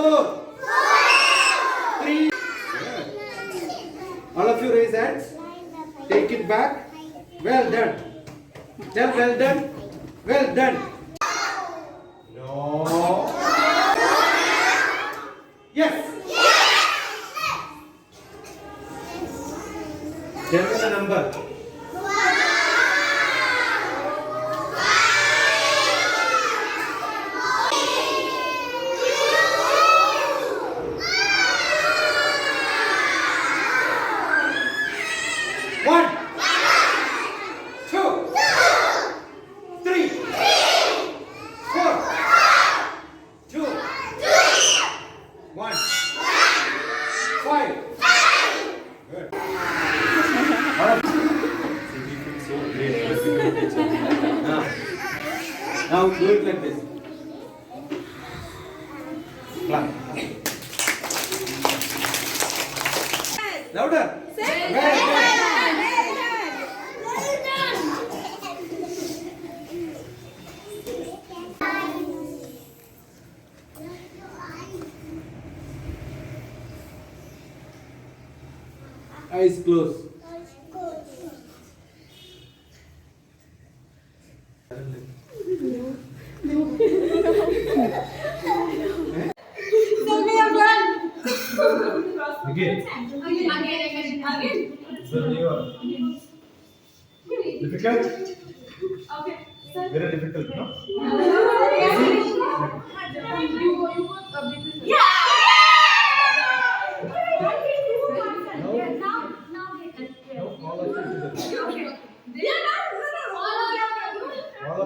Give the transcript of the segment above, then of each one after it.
4. 3. All of you raise hands. Take it back. Well done. Tell well done. Well done. No. Yes. Tell me the number. One, 2, 3, 4, 2, 1, 5. Good. So great. Now do it like this. Clap. Louder. Eyes closed. Again. Difficult? Okay. Very difficult, no? Yeah. No, all of you together. Okay. All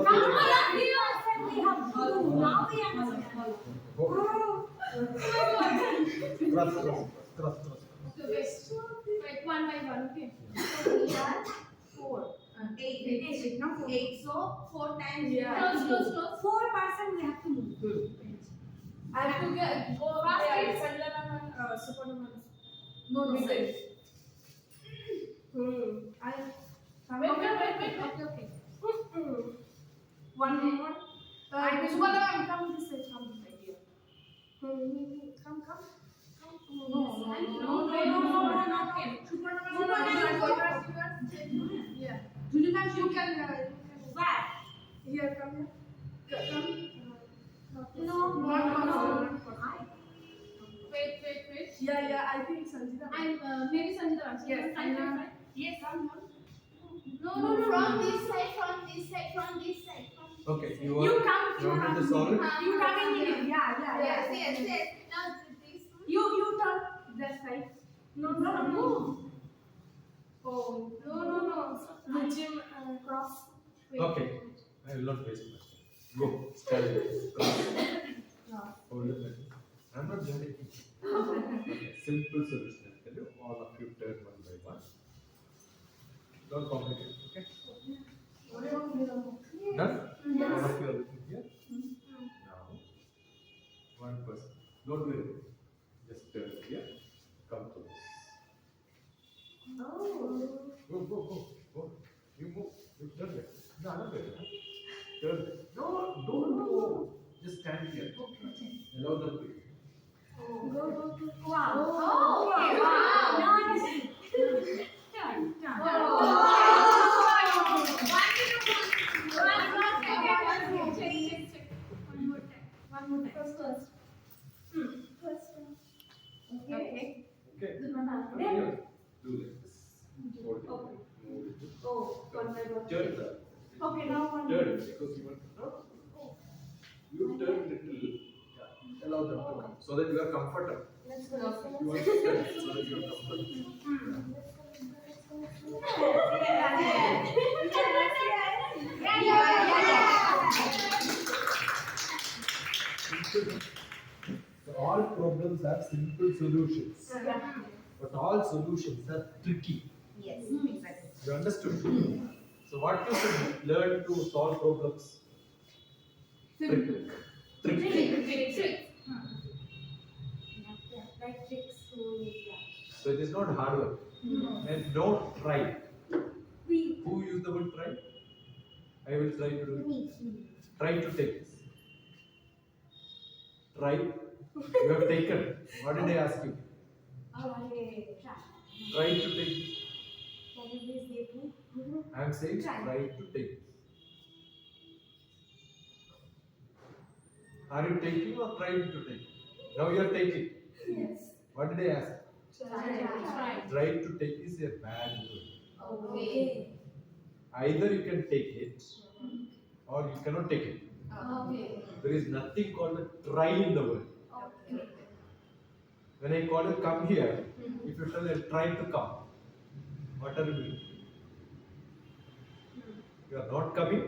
of you Cross. Wait, one by one, okay? 4. 8. No, 8. So 4 times. Yeah. Close. 4% we have to move. I have to go there. No, Wait. sir. Wait. Okay. One more. Supernova, come this side. Come this side here. Come. No. Yeah. You can Where? here come. No. Wait. Yeah, I think Sanjita. I'm maybe Sanjita. Yes, Yes. No. From this side. Okay, you You want come. to solve it? You come in here. Yeah. Yes. Now this. You turn that side. No. Oh. No. Jim cross. Okay, I will not waste much time. Go, start it. Hold it like this. I'm not jumping. Okay, simple solution. I'll tell you. All of you turn one by one. Don't complicate, okay? Done? Yes. All of you are looking here. Now, one person. Don't do it. Just turn here. Come to this. Go. You move. You turn there. No, not there. Turn there. No, don't go. Just stand here. Allow them to. Wow. Okay. Wow. Nice. Turn. One more time. First. Okay. Okay. Then. Do like this. Hold it. Okay. Move it. Oh, one by one. Turn it. Okay, now one. Turn it because you want to. No. You turn little. Yeah. Allow them to come so that you are comfortable. Let's go. You want to turn it so that you are comfortable. So all problems have simple solutions, but all solutions are tricky. Yes, exactly. You understood? So what you should learn to solve problems? Simple. Tricky. Trick. Like tricks. So it is not hard work. And don't try. Who used the word try? I will try to do it. Try to take this. Try You have taken. What did I ask you? Okay. Try to take. Can you please give me? I am saying Try. try to take. Are you taking or trying to take? Now you are taking. Yes. What did I ask? Try. Try to take is a bad word. Okay. Either you can take it or you cannot take it. Okay. There is nothing called a try in the word. Okay. When I call you come here, if you tell them try to come, what are you doing? You are not coming,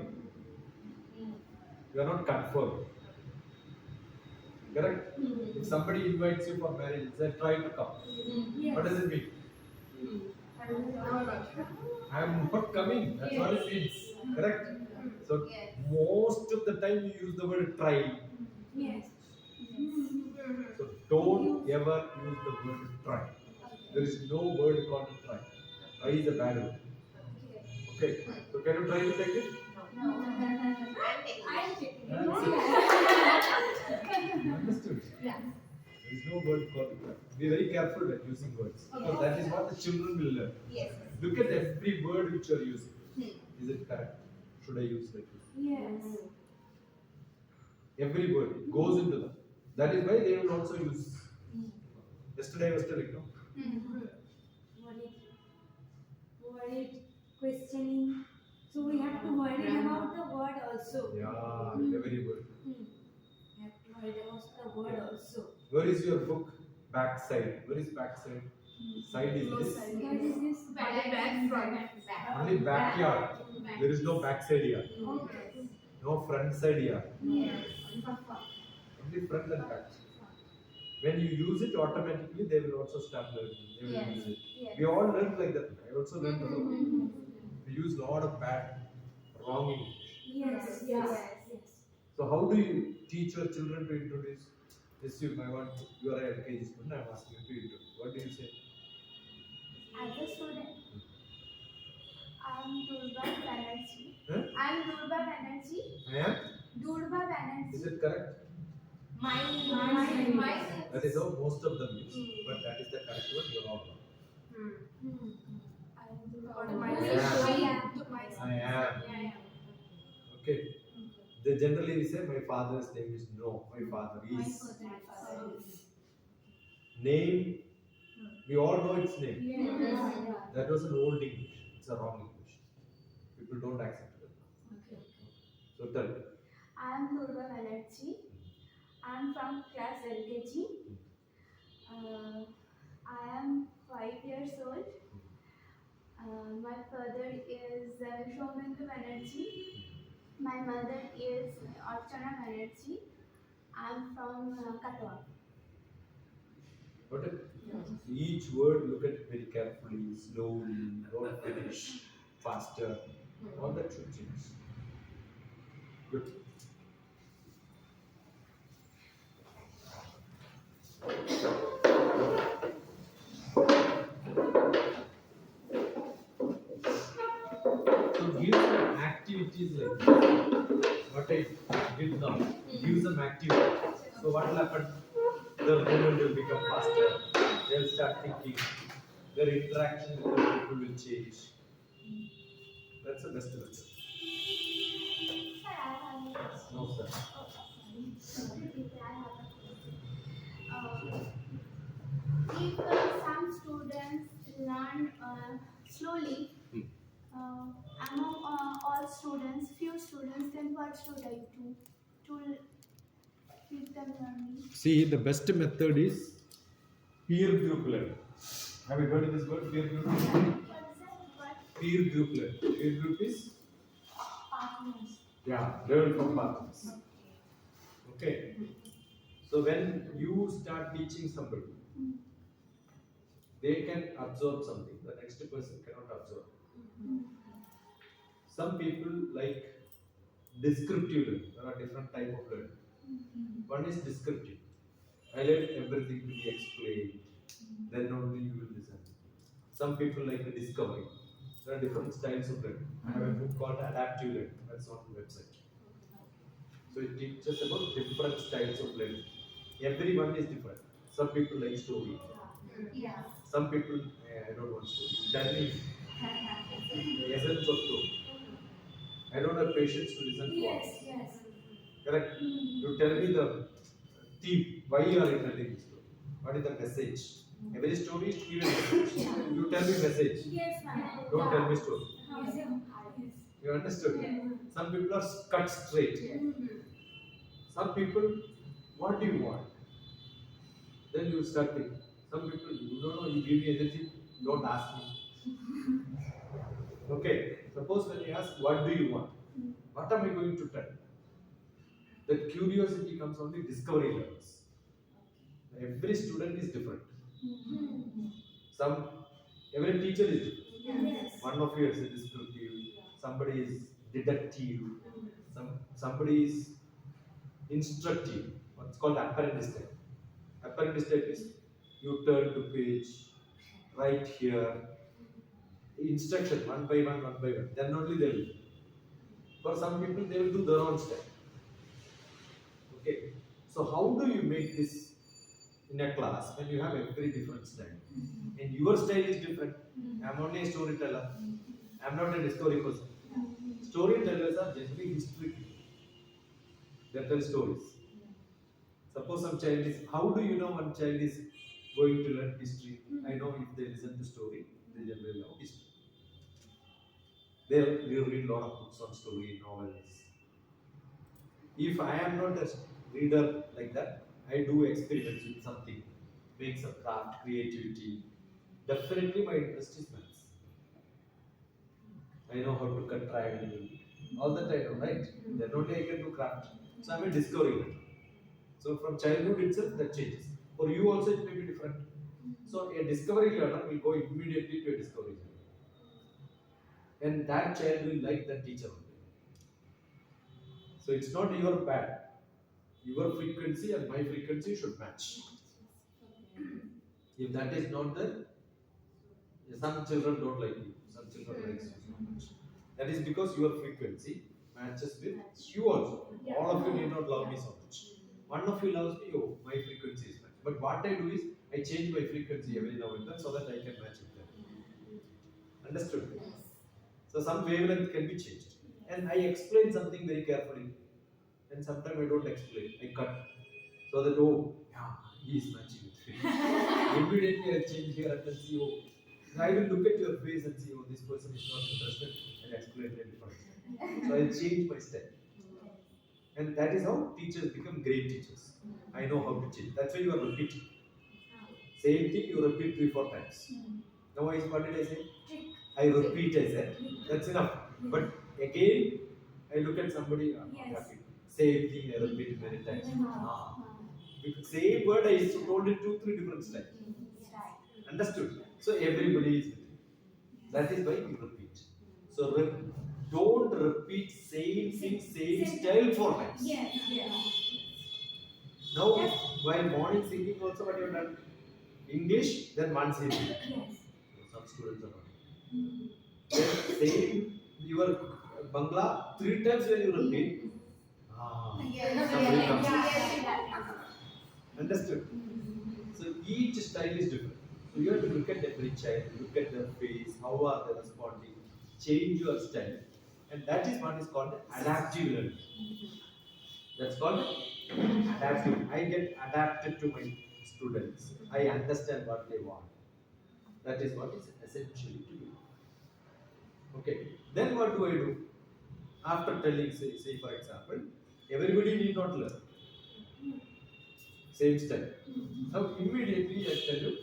you are not confirmed. Correct? If somebody invites you for marriage, say try to come. Yes. What does it mean? I am not coming. That's what it means. Correct? So most of the time you use the word try. Yes. So don't ever use the word try. There is no word called try. Try is a bad word. Okay. So can you try to take it? I'm taking That's it. Understood? Yes. There is no word called try. Be very careful when using words. Because that is what the children will learn. Yes. Look at every word which you are using. Is it correct? Should I use like this? Yes. Every word goes into them. That is why they will also use. Yesterday I was telling, no? Worried, questioning. So we have to worry about the word also. Yeah, every word. We have to worry about the word also. Where is your book? Backside. Where is backside? Side is this. What is this? Back, front. Only backyard. There is no backside here. Okay. No front side here. Yes. Only front and back. When you use it automatically, they will also start learning. They will use it. Yes. We all learned like that. I also learned a lot. We use a lot of bad, wrong English. Yes. Yes. So how do you teach your children to introduce? Yes, you are a LKG student. I am asking you to introduce. What do you say? As a student, I am Durba Banerjee. Huh? I am Durba Banerjee. I am. Durba Banerjee. Is it correct? My That is how most of them use. But that is the correct one. You are all wrong. I am. Okay. They generally say my father's name is no. My father is. Name. We all know its name. That was an old English. It's a wrong English. People don't accept it. Okay. So tell me. I am Durba Banerjee. I am from class LKG. I am 5 years old. My father is Shomendu Banerjee. My mother is Archana Banerjee. I am from Katwa. Okay. Each word look at it very carefully, slowly, don't finish faster. All that should change. Good. So give them activities like this. What I did now, give them activity. So what will happen? Their movement will become faster. They'll start thinking. Their interaction with the people will change. That's the best method. Sir, I have a question. No, sir. If some students learn slowly, among all students, few students, then what should I do to keep them learning? See, the best method is peer group learning. Have you heard of this word, peer group learning? What is that? Peer group learning. Peer group is? Partners. Yeah, learn from partners. Okay. So when you start teaching somebody, they can absorb something, the next person cannot absorb. Some people like descriptive learning. There are different type of learning. One is descriptive. I let everything to be explained, then only you will listen. Some people like the discovery. There are different styles of learning. I have a book called Adaptive Learning. That's on the website. So it teaches about different styles of learning. Everyone is different. Some people like story. Yes. Some people, I don't want story. Tell me the essence of story. I don't have patience to listen to all. Yes. Correct? You tell me the theme. Why you are telling this story? What is the message? Every story is to give a message. You tell me message. Yes, ma'am. Don't tell me story. Yes. You understood? Some people are cut straight. Some people, what do you want? Then you start thinking. Some people, you don't know, you give me anything, don't ask me. Okay, suppose when you ask, what do you want? What am I going to tell? The curiosity comes on the discovery levels. Every student is different. Some, every teacher is different. Yes. One of you is descriptive, somebody is deductive, somebody is instructive. What's called apparent step. Apparent step is you turn to page, right here, instruction one by one, one by one. Then only they will. For some people, they will do their own step. Okay. So how do you make this in a class when you have every different style? And your style is different. I'm only a storyteller. I'm not a discovery person. Storytellers are generally history people. They tell stories. Suppose some child is, how do you know one child is going to learn history? I know if they listen to story, they generally know history. They read a lot of books on story, novels. If I am not a reader like that, I do experiments with something, make some craft, creativity. Definitely my interest is maths. I know how to cut triangle. All that I know, right? Then only I can do craft. So I'm a discovery learner. So from childhood itself that changes. For you also it may be different. So a discovery learner will go immediately to a discovery learner. And that child will like that teacher only. So it's not your bad. Your frequency and my frequency should match. If that is not there, some children don't like you, some children like you so much. That is because your frequency matches with you also. All of you need not love me so much. One of you loves me, oh, my frequency is matched. But what I do is, I change my frequency every now and then so that I can match it there. Understood? So some wavelength can be changed. And I explain something very carefully. And sometimes I don't explain, I cut. So that, oh, yeah, he is matching with me. Immediately I change here and then see, oh, I will look at your face and see, oh, this person is not interested, and explain it differently. So I change my step. And that is how teachers become great teachers. I know how to change. That's why you are repeating. Same thing you repeat 3-4 times. Now what did I say? I repeat, I said. That's enough. But again, I look at somebody, I'm not happy. Same thing I repeat many times. Because same word I told it 2-3 different styles. Understood? So everybody is different. That is why you repeat. So don't repeat same thing, same style 4 times. Yes. Now, while morning singing also what you have done? English, then once Hindi. Yes. Some students are not. Then same your Bangla 3 times when you repeat. Somebody comes. Understood? So each style is different. So you have to look at every child, look at their face, how are they responding, change your style. And that is what is called adaptive learning. That's called adaptive. I get adapted to my students. I understand what they want. That is what is essentially to do. Okay. Then what do I do? After telling, say for example, everybody need not learn. Same style. Now immediately I tell you,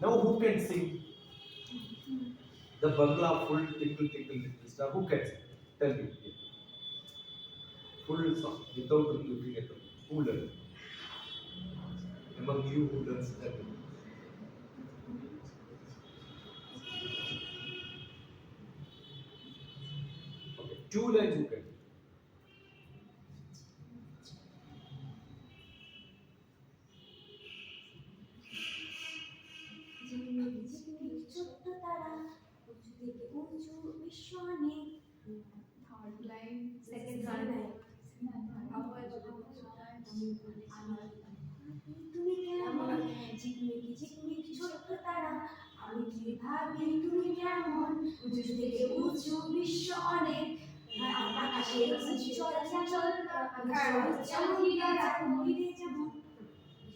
now who can sing the Bangla full tinkle tinkle little star? Who can sing? Tell me. Full song without looking at them. Who learns? Among you who learns that? Okay, 2 lines who can? Third line, second line. ঝিকমিকি ছোট্ট তারা আমি কি ভাবি তুমি কেমন উঁচু থেকে উঁচু বিশ্ব অনেক আকাশে চল চল ঘিরে যাব।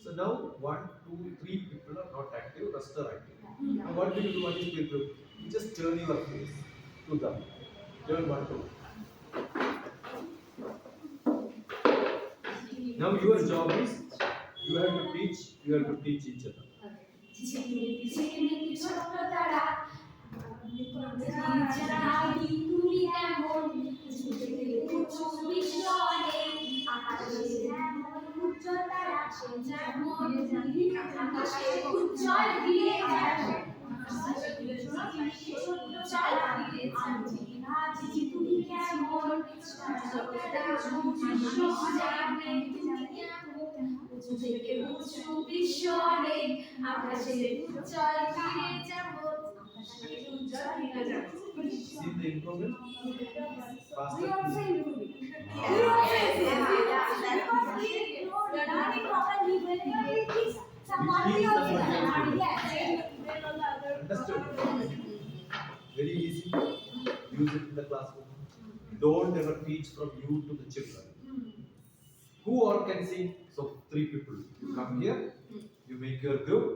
So now 1, 2, 3 people are not active, rest are active. Now what will you do on this people? You just turn your face to them. Turn 1, 2. Now your job is you have to teach each other. ঝিকমিকি ছোট্ট তারা ভাবি তুমি কেমন উঁচু থেকে উঁচু বিশ্ব অনেক আকাশে যেমন উজ্জ্বল তারা যেমন আকাশে উজ্জ্বল ঘিরে যায় ছোট্ট তারা আমি ভাবছি তুমি কেমন উঁচু থেকে উঁচু বিশ্ব অনেক আকাশে উজ্জ্বল ঘিরে যাব। See the improvement? Faster. We also improving. Ah. We also improving. Because we learning properly whenever we teach someone we also learn. Yes. Understood? Very easy. Use it in the classroom. Don't ever teach from you to the children. Who all can sing? So 3 people. You come here. You make your group.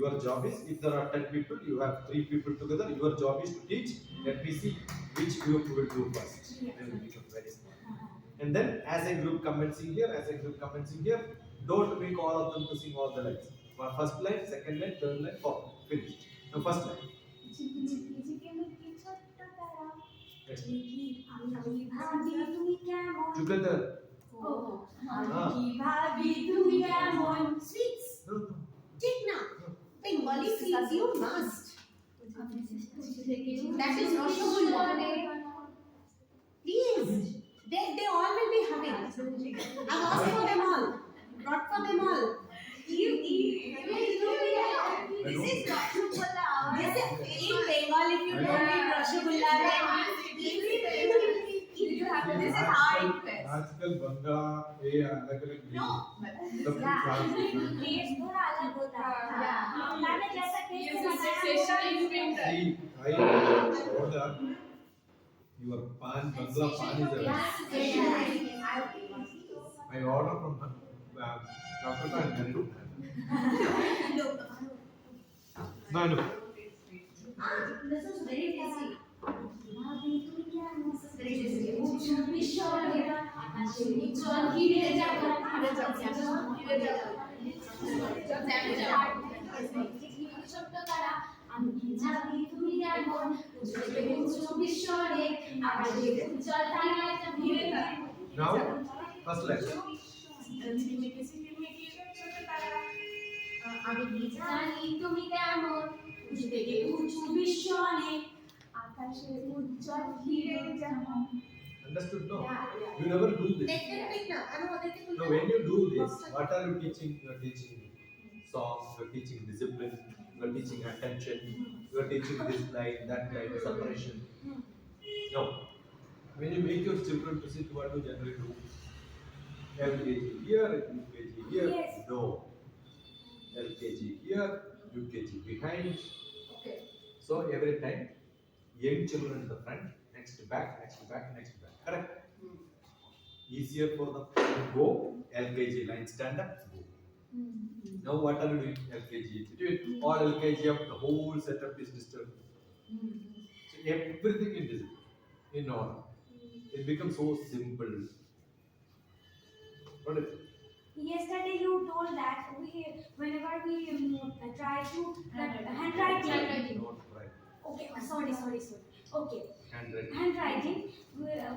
Your job is, if there are 10 people, you have 3 people together. Your job is to teach. Let me see which group will do first. Then we become very smart. And then, as a group come and sing here, as a group come and sing here. Don't make all of them to sing all the lines. First line, second line, third line, fourth. Finished. Now first line. ঝিকমিকি ছোট্ট তারা Next. আমি ভাবি তুমি কেমন Together. আমি কি ভাবি তুমি কেমন Sweets. No, no. Take now. Bengali sweets you must. That is Rasgulla. Please. They all will be having. I've asked for them all. Brought for them all. This is Rasgulla. In Bengal, if you don't eat Rasgulla, then you have to. This is how it works. आजकल बंगा ये अलग-अलग No. सब class test थोड़ा अलग होता है मैंने जैसा टेस्ट बनाया See, I order your pan, Bangla pan is I order from Calcutta and then No, no. This is very tasty. भाभी तुम क्या This is very tasty. उच्च विश्व अनेक आकाशे उज्ज्वल घिरे যাব ছোট্ট তারা আমি কি ভাবি তুমি কেমন উঁচু থেকে উঁচু বিশ্ব অনেক আকাশে উজ্জ্বল তারা ঘিরে যাব। Now, first line. আমি কি জানি তুমি কেমন উঁচু থেকে উঁচু বিশ্ব অনেক আকাশে উজ্জ্বল ঘিরে যাব। Understood? No. Yeah. You never do this. Take now. I know what they No, when you do this, what are you teaching? You are teaching songs, you are teaching discipline, you are teaching attention, you are teaching this line, that line, separation. No. When you make your children to sit, what do you generally do? LKG here, UKG here. Yes. No. LKG here, UKG behind. Okay. So every time, young children in the front, next back, next back, next back. Correct? Easier for them to go. LKG line stand up, go. Now what are you doing? LKG. Between all LKG up, the whole setup is disturbed. So everything is disturbed in order. It becomes so simple. What is it? Yesterday you told that whenever we try to handwriting. Not right. Okay, sorry. Okay, Handwriting. handwriting.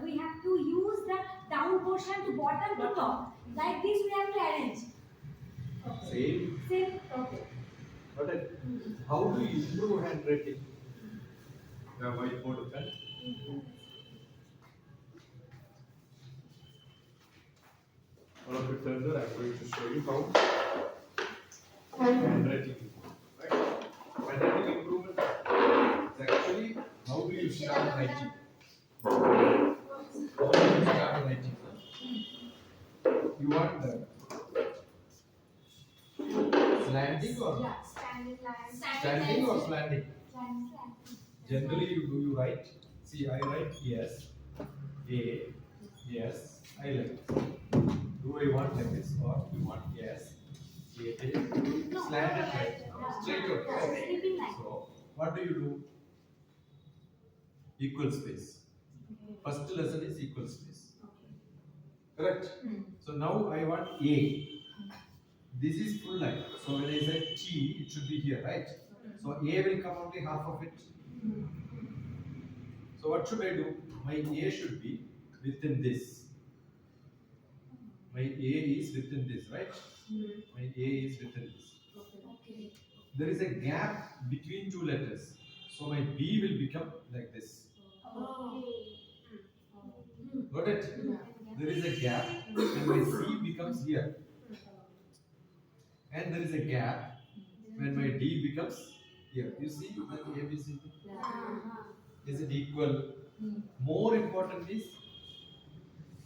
We have to use the down portion to bottom to top. Like this we have to arrange. Same. Same. Okay. But how do you improve handwriting? The whiteboard pen. All of it further, I'm going to show you how handwriting improves. Right? Handwriting improvement is actually how do you start writing? How do you start writing? You want the slanting or Standing line. standing or slanting? Slanting. Generally, you write. See, I write yes, A, yes, I like. Do I want like this or you want yes, A, slanted right, straight out. Sleeping line. So, what do? Equal space. First lesson is equal space. Correct? So now I want A. This is full line. So when I say T, it should be here, right? So A will come only half of it. So what should I do? My A should be within this. My A is within this, right? My A is within this. Okay. There is a gap between two letters. So my B will become like this. Got it? There is a gap and my C becomes here. And there is a gap when my D becomes here. You see the ABC? Is it equal? More important is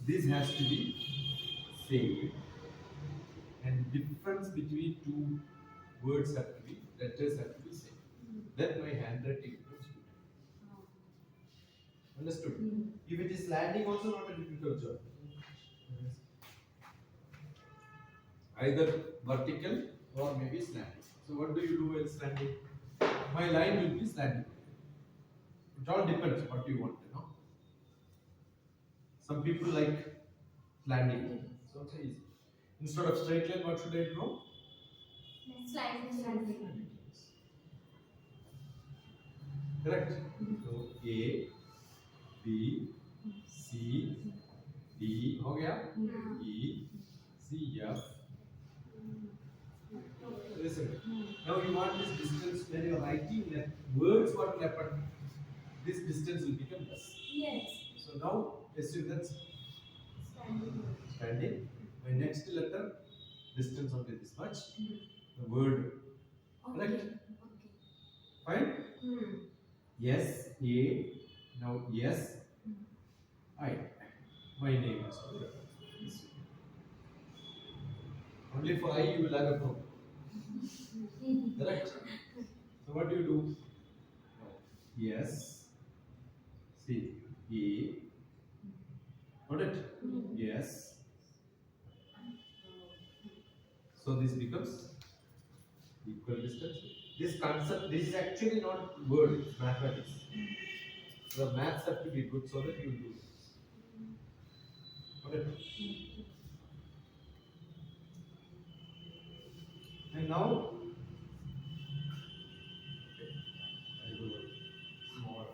this has to be same. And difference between two words have to be, letters have to be same. Then my handwriting becomes good. Understood? If it is landing, also not a difficult job. Either vertical or maybe slanting. So what do you do while slanting? My line will be slanting. It all depends what you want, you know. Some people like slanting. So it's easy. Instead of straight line, what should I draw? Slanting. Correct. So A, B, C, D, हो गया? E, C, F. Listen. Now you want this distance when you are writing that words what will happen? This distance will become less. Yes. So now assume that's standing. My next letter distance only this much. The word. Correct? Fine? Yes, A. Now yes, I. My name is. Only for I you will have a problem. Correct? So what do? Yes. See, A. Got it? Yes. So this becomes equal distance. This concept, this is actually not word, it's mathematics. The maths have to be good so that you will do this. Got it? And now, I do more.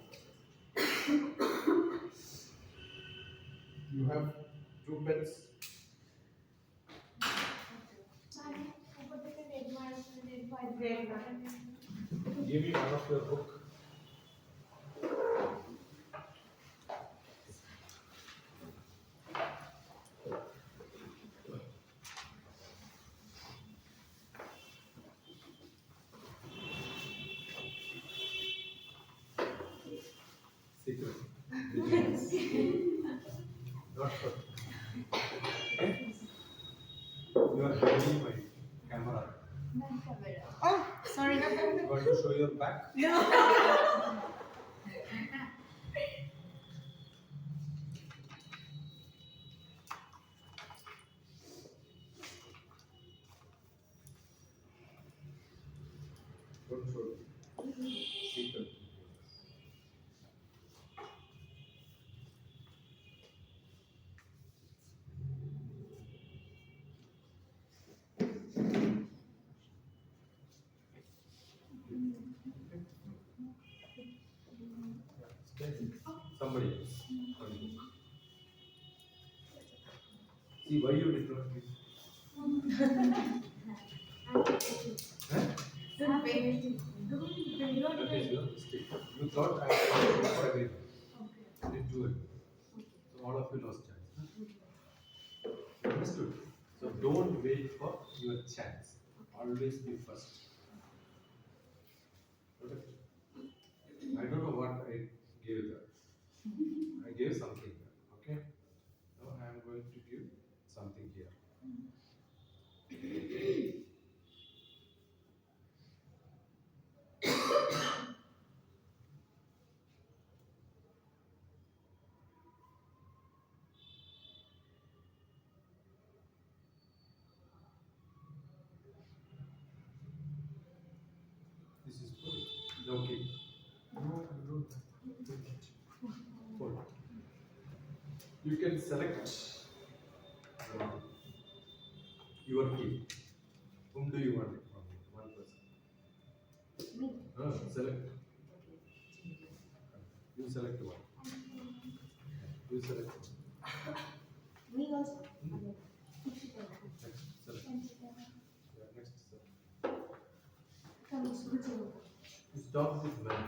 You have 2 pens. Give me one of your book. Secret. Not for. Okay? You are holding my camera. Oh, sorry. You want to show your back? No. Don't show. Secret. Somebody else. See why you did not read? Huh? That is your mistake. You thought I was going for everything. I didn't do it. So all of you lost chance. Understood? So don't wait for your chance. Always be first. Okay? I don't know what I gave there. I gave something there. Okay? Now I am going to give something here. This is full. No key. No, you don't. Full. You can select your key. Whom do you want it from? One person. Select. You select one. You select one. Me also. Next, select. Yeah, next, select. You start with man.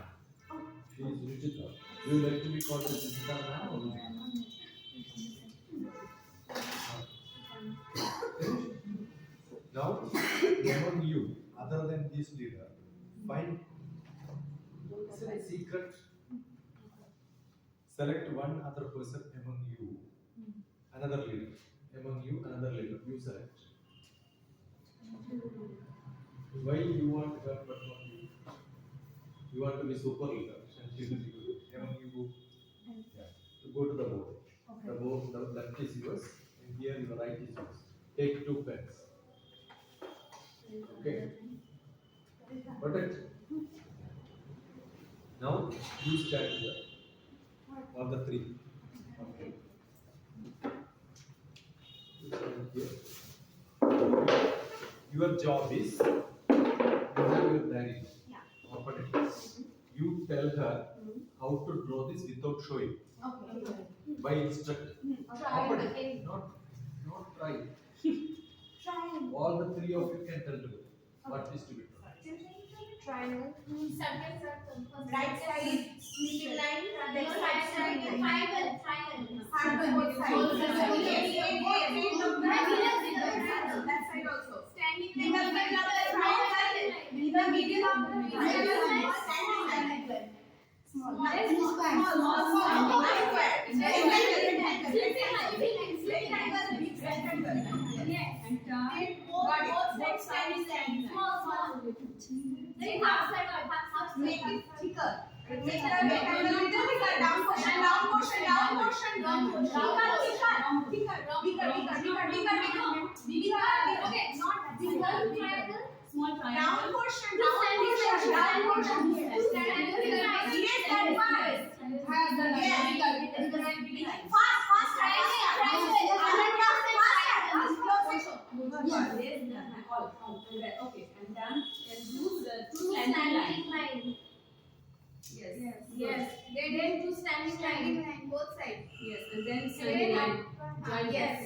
She is Ruchita. Do you like to be called as Ruchita man or Ruchita? Now, among you, other than this leader, find secret. Select one other person among you, another leader. Among you, another leader. You select. Why you want her but not you? You want to be super leader and she will be good. Among you, yeah. You go to the board. Okay. The board, the left is yours, and here the right is yours. Take 2 pens. Okay. Got it? Now you stand here. All the 3. Okay. You stand here. Your job is you have your diary. Yeah. Open it. You tell her how to draw this without showing. Okay. By instructing. Open it. Not try. All the 3 of you can tell together. What is to be done? Triangle. Right side, sleeping line, left side, Triangle. both sides. That side also. Standing In the middle of the triangle, in the middle of the triangle, standing triangle. Small. Small. Make it thicker. Make the rectangle little bigger. Down portion. Bigger. Okay, not bigger. Small triangle. Down portion. Yes, that part. Fast. Okay, and then use the 2 standing line. Yes. Then 2 standing line, both sides. Yes, and then standing line. Yes.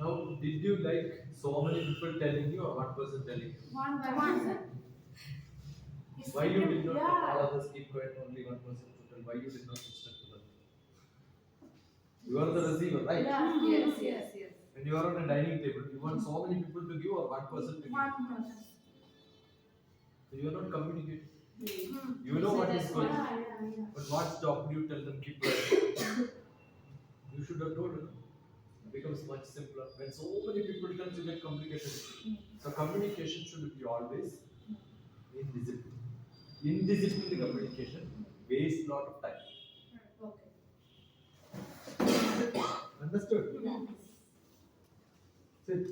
Now, did you like so many people telling you or one person telling you? One. Why you did not all others keep quiet, only one person to tell? Why you did not instruct them? You are the receiver, right? Yes. When you are on a dining table, you want so many people to give or one person to give? So you are not communicating. You know what is going on. But what stopped you tell them keep quiet? You should have told them. It becomes much simpler. When so many people tell you get complicated. So communication should be always indisciplined. Indisciplined communication wastes a lot of time. Okay. Understood? Sit.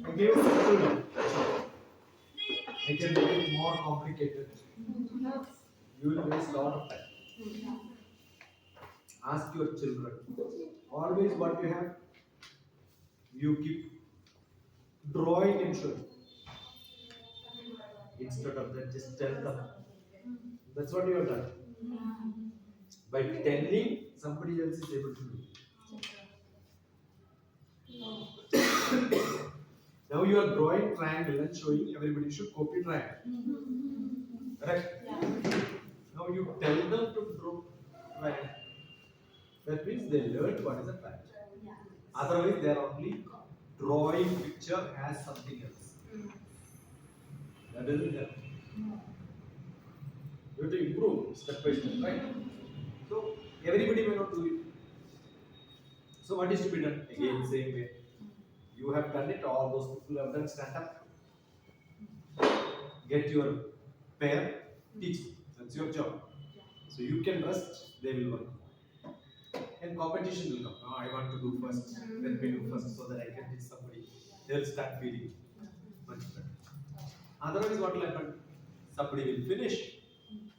I gave a simple one. I can make it more complicated. You will waste a lot of time. Ask your children. Always what you have, you keep drawing and showing. Instead of that, just tell them. That's what you have done. By telling, somebody else is able to do. Now you are drawing triangle and showing everybody should copy triangle. Correct? Now you tell them to draw triangle. That means they learned what is a triangle. Otherwise, they are only drawing picture as something else. That doesn't help. You have to improve step by step, right? So everybody may not do it. So what is to be done? Again, same way. You have done it. All those people have done. Stand up. Get your pair. Teach them. That's your job. So you can rest. They will work. and competition will come. Oh, I want to do first. Let me do first so that I can teach somebody. They'll start feeling much better. Otherwise, what will happen? Somebody will finish.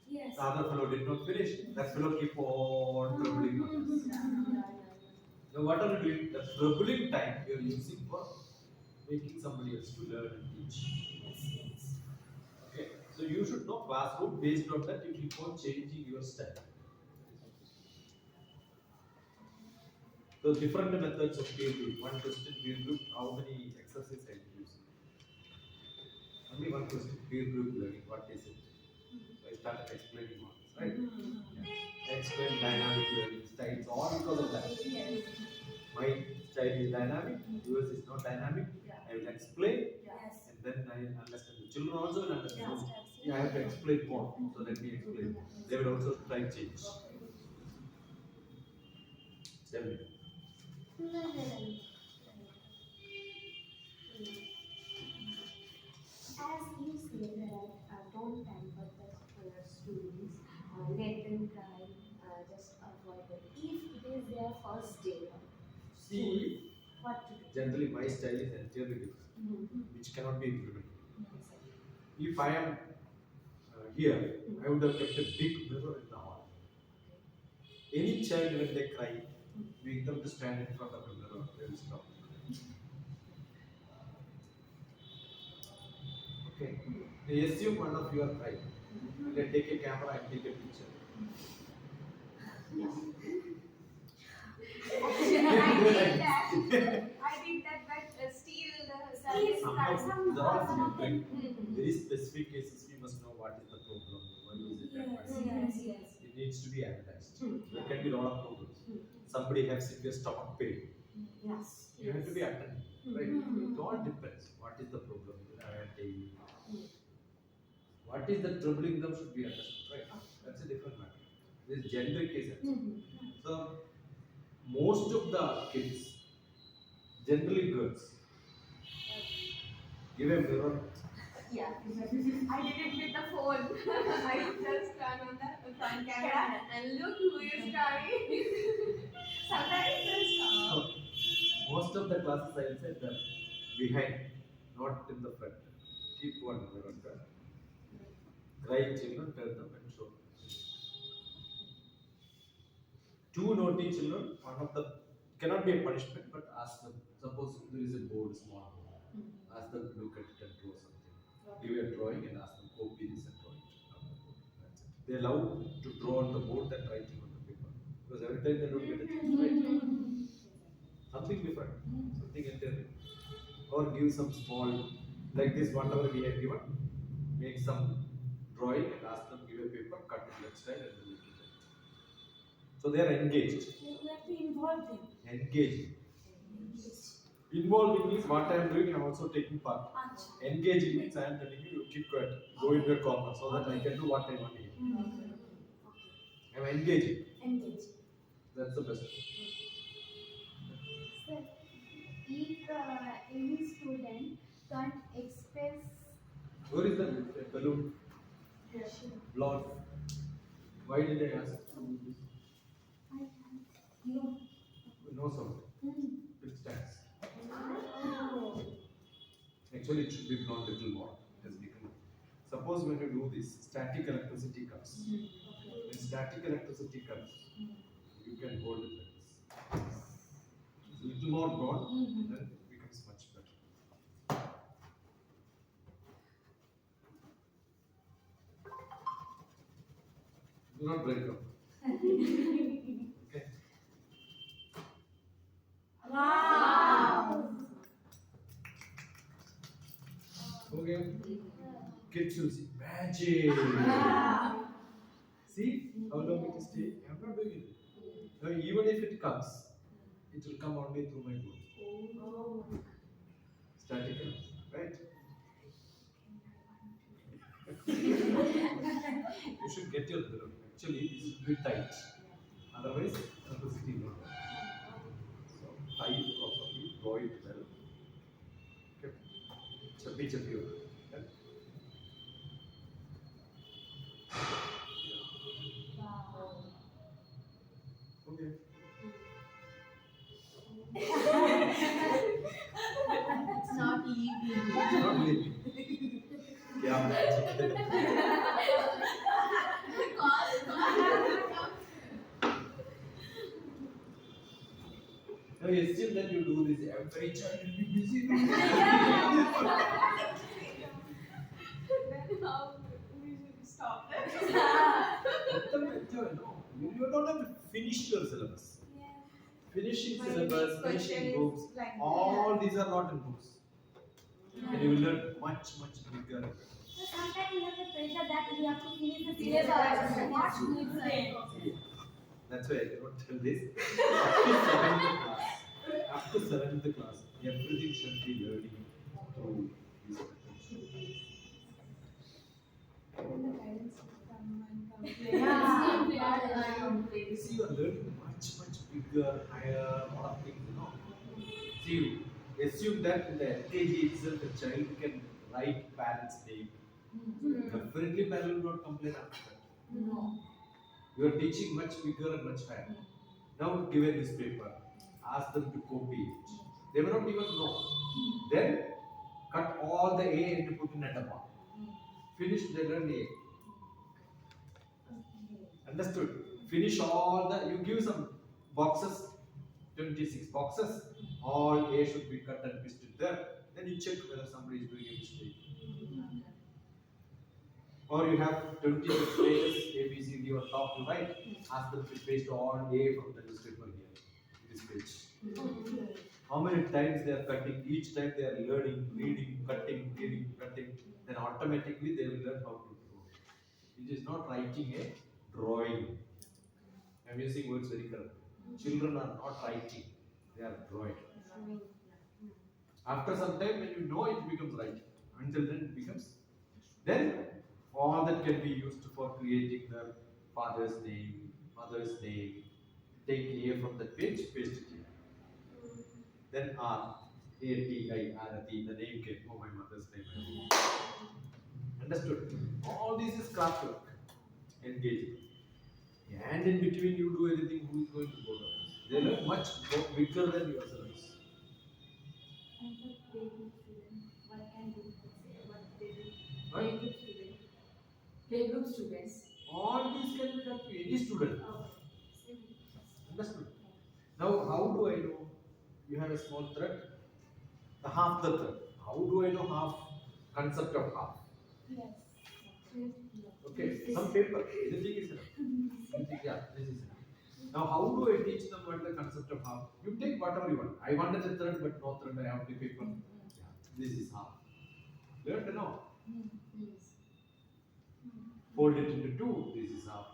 Yes. The other fellow did not finish. That fellow keep on troubling others. Now, what are you doing? The troubling time you are using for making somebody else to learn and teach. Okay, so you should know classroom. Based on that, you keep on changing your style. So different methods of peer group. One question peer group. How many exercises I use? Only one question peer group learning. What is it? So I started explaining all this, right? Yeah. I explained dynamic learning styles all because of that. My style is dynamic. Yours is not dynamic. I will explain. And then I understand. The children also will understand. Yeah, I have to explain more. So let me explain. They will also try change. Tell me. As you say that don't pamper the students, let them cry, just avoid it. If it is their first day, See, what to do? generally my style is entirely different, which cannot be implemented. If I am here, I would have kept a big mirror in the hall. Any child when they cry, make them to stand in front of the mirror, they will stop. Okay. They assume one of you are crying. They take a camera and take a picture. I did that, but still the service They're all different. Very specific cases, we must know what is the problem, why is it happening. It needs to be analyzed. There can be a lot of problems. Somebody has severe stomach pain. Yes. You have to be attended, right? It all depends. What is the problem? What is the troubling them should be understood, right? That's a different matter. This is generic case. So most of the kids, generally girls, give a mirror. yeah. I did it with the phone. I just turn on the front camera and look who is crying. Sometimes it's So, most of the classes I will say that behind, not in the front. Keep one mirror there. Crying children, tell them and show. Two naughty children, one of them cannot be a punishment, but ask them. Suppose there is a board, small board. Ask them to look at it and draw something. Give a drawing and ask them copy this and draw it on the board. That's it. They love to draw on the board than writing on the paper. Because every time they look at it, right? Something different, something entirely. Or give some small, like this, whatever we have given, make some drawing and ask them give a paper, cut it left side and then make it. So they are engaged. We have to involve them. Engaging. Involving means what I am doing, I am also taking part. Engaging means I am telling you, keep quiet, go in your corner so that I can do what I want to do. I am engaging. Engage. That's the best. Sir, if any student can't express Where is the balloon? Blonde. Why did I ask to do this? No. No sound. It stands. Actually, it should be blown little more. It has become. Suppose when you do this, static electricity comes. When static electricity comes, you can hold it like this. It's a little more broad, then it becomes much better. Do not break up. Okay. Wow. Okay. Kids will see magic. See how long it is taking? I'm not doing it. Now, even if it comes, it will come only through my board. Static electricity, right? You should get your balloon. Actually, this should be tight. Otherwise, electricity will not. So, tie it properly, draw it well. Okay. Chubby chubby. Okay. Okay. I assume that you do this. Every child will be busy. Then how we should stop that? Let them enjoy. No, you don't have to finish your syllabus. Finishing My syllabus, next question finishing is books, like, all these are not in books. And you will learn much bigger. So sometimes we have the pressure that we have to finish the Yes, syllabus. yes. What needs it? That's why I cannot tell this. Up to 7th class, everything should be learning through these methods. See, you are learning much bigger, higher, lot of things, you know. See, you assume that in the LKG itself, a child can write parents' name. Definitely, parents will not complain after that. No. You are teaching much bigger and much higher. Now, given this paper, ask them to copy it. They will not even know. Then, cut all the A and put in a dabba. Finish, they learn A. Understood? Finish all the, you give some boxes, 26 boxes, all A should be cut and pasted there. Then you check whether somebody is doing a mistake. Or you have 26 pages, A, B, C, D on top to write. Ask them to paste all A from the newspaper here, this page. How many times they are cutting? Each time they are learning, reading, cutting, then automatically they will learn how to draw. It is not writing a drawing. I am using words very correctly. Children are not writing, they are drawing. After some time, when you know, it becomes writing. Until then, it becomes. Then, all that can be used for creating the father's name, mother's name. Take A from the page, paste it here. Then R, A-T-I, Arati, the name came. Oh, my mother's name. Understood? All this is craft work. Engaging. And in between you do anything, who is going to go there? They learn much bigger than yourselves. And the playgroup student, what can do? What they do? What? Playgroup student. Playgroup students. All these can be done to any student. Okay. Understood? Now, how do I know you have a small thread? The half the thread. How do I know half? Concept of half. Yes. Okay, some paper. Anything is enough. Anything, yeah, this is enough. Now, how do I teach them what the concept of half? You take whatever you want. I wanted a thread, but no thread. I have the paper. Yeah, this is half. Learn to know. Fold it into two. This is half.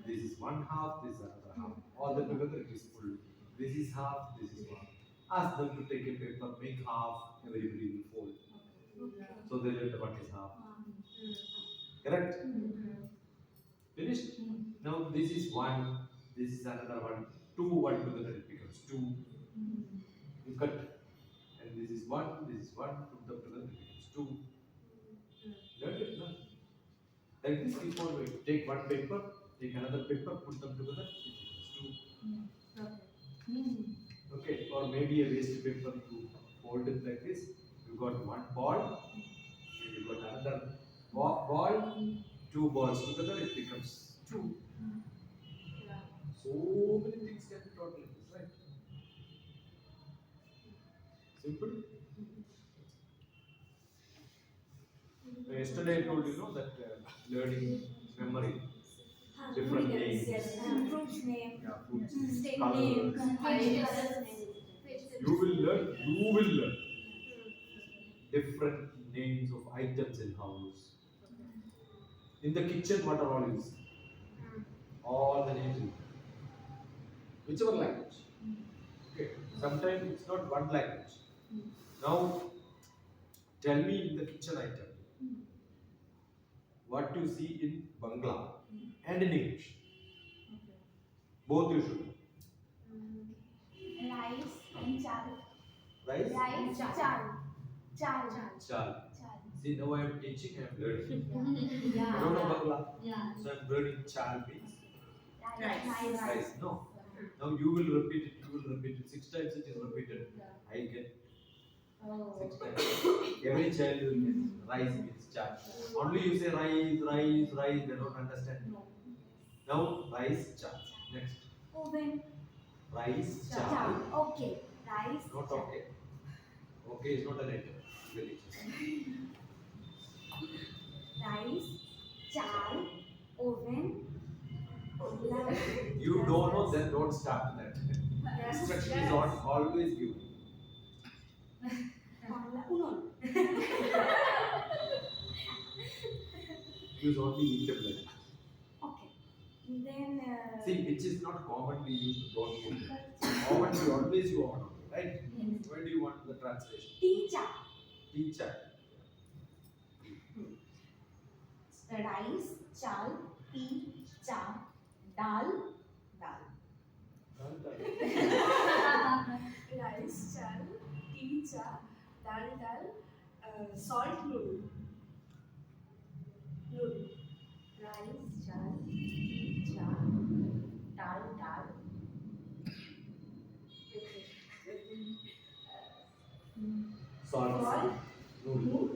This is one half. This is another half. All that together it is full. This is half. This is one. Ask them to take a paper, make half. Everybody will fold. So they learn what is half. Correct? Finished? Now this is one, this is another one, two, one together it becomes two. You cut. And this is one, put them together it becomes two. Learn it, no? Like this, keep on doing. Take one paper, take another paper, put them together, it becomes two. Okay, or maybe a waste paper, you fold it like this. You got one ball, and you got another ball, two balls together, it becomes two. So many things can be taught like this, right? Simple. Yesterday I told you know that learning memory, different names. Fruits name. Yeah, fruits, State colors. name. You will learn different names of items in house. In the kitchen, what are all used? All the names. Whichever language. Okay. Sometimes it's not one language. Now, tell me in the kitchen item what you see in Bangla and in English. Both you should know. Rice and chal. Rice? Rice, chal. Chal. See, now I am teaching, I am learning. Yeah. I don't know Bangla. Yeah. So I am learning chal means Rice. rice. No. Now you will repeat it. 6 times it is repeated. I get 6 times. Every child will get rice means chal. Only you say rice, they don't understand. Now rice chal. Next. Oven. Rice chal. Chal. Okay. rice, Not okay. Okay is not an item. Religious. rice, chal, oven, You don't know, then don't start that. Instruction is not always given. Use only eatable. Okay. Then See, which is not commonly used, don't put. Commonly, always you own, right? Where do you want the translation? teacher, Teacher. rice, chal, tea, cha, dal, Rice, chal, tea, cha, dal, salt, noodle. Rice, chal, cha, dal, Salt. Noodle.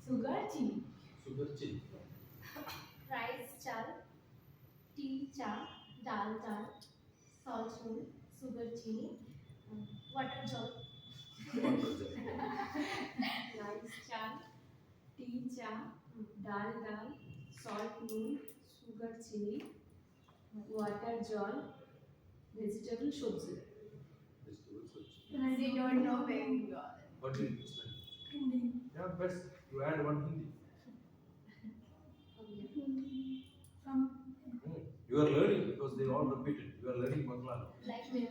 sugar, chini. Sugar chili. Rice, chal, tea, cha, dal, salt, noodle, sugar, chini, water, jol. Rice, chal, tea, cha, dal, salt, noodle, sugar, chini, water, jol, vegetable, sabzi. Vegetable sauce. They don't know Bengal. What do you explain? Yeah, best. You add one Hindi. You are learning because they all repeated. You are learning Bangla now. Like me.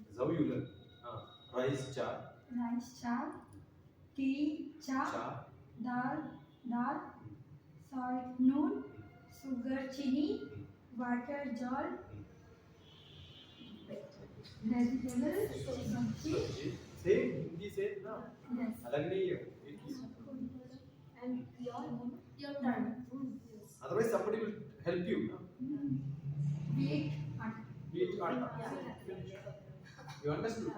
That's how you learn. Rice, cha, rice, chal, tea, cha, dal, salt, noon, sugar, chini, water, jol, vegetable, sabji. Same Hindi, same na. Yes. Alag nahi hai. And your turn. Otherwise, somebody will help you. Na? Wheat, Eat atta. You understood?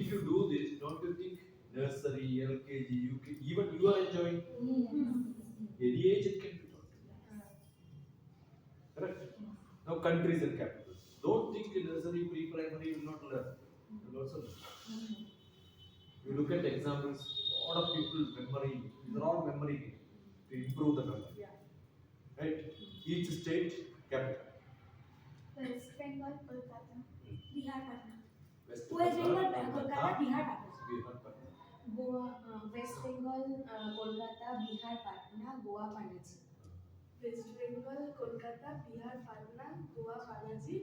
If you do this, don't you think nursery, LKG, UK, even you are enjoying? Any age it can be taught. Correct? Now countries and capitals. Don't think in nursery, pre-primary will not learn. You will also learn. You look at examples, a lot of people memory, these are all memory to improve the memory. Right? Each state, capital. West Bengal, Kolkata, Bihar, Patna. West West Bengal, Bengal, Kolkata, Bihar, Patna. Bihar, Patna. Goa, West Bengal, Kolkata, Bihar, Patna, Goa, Panaji. West Bengal, Kolkata, Bihar, Patna, Goa, Panaji,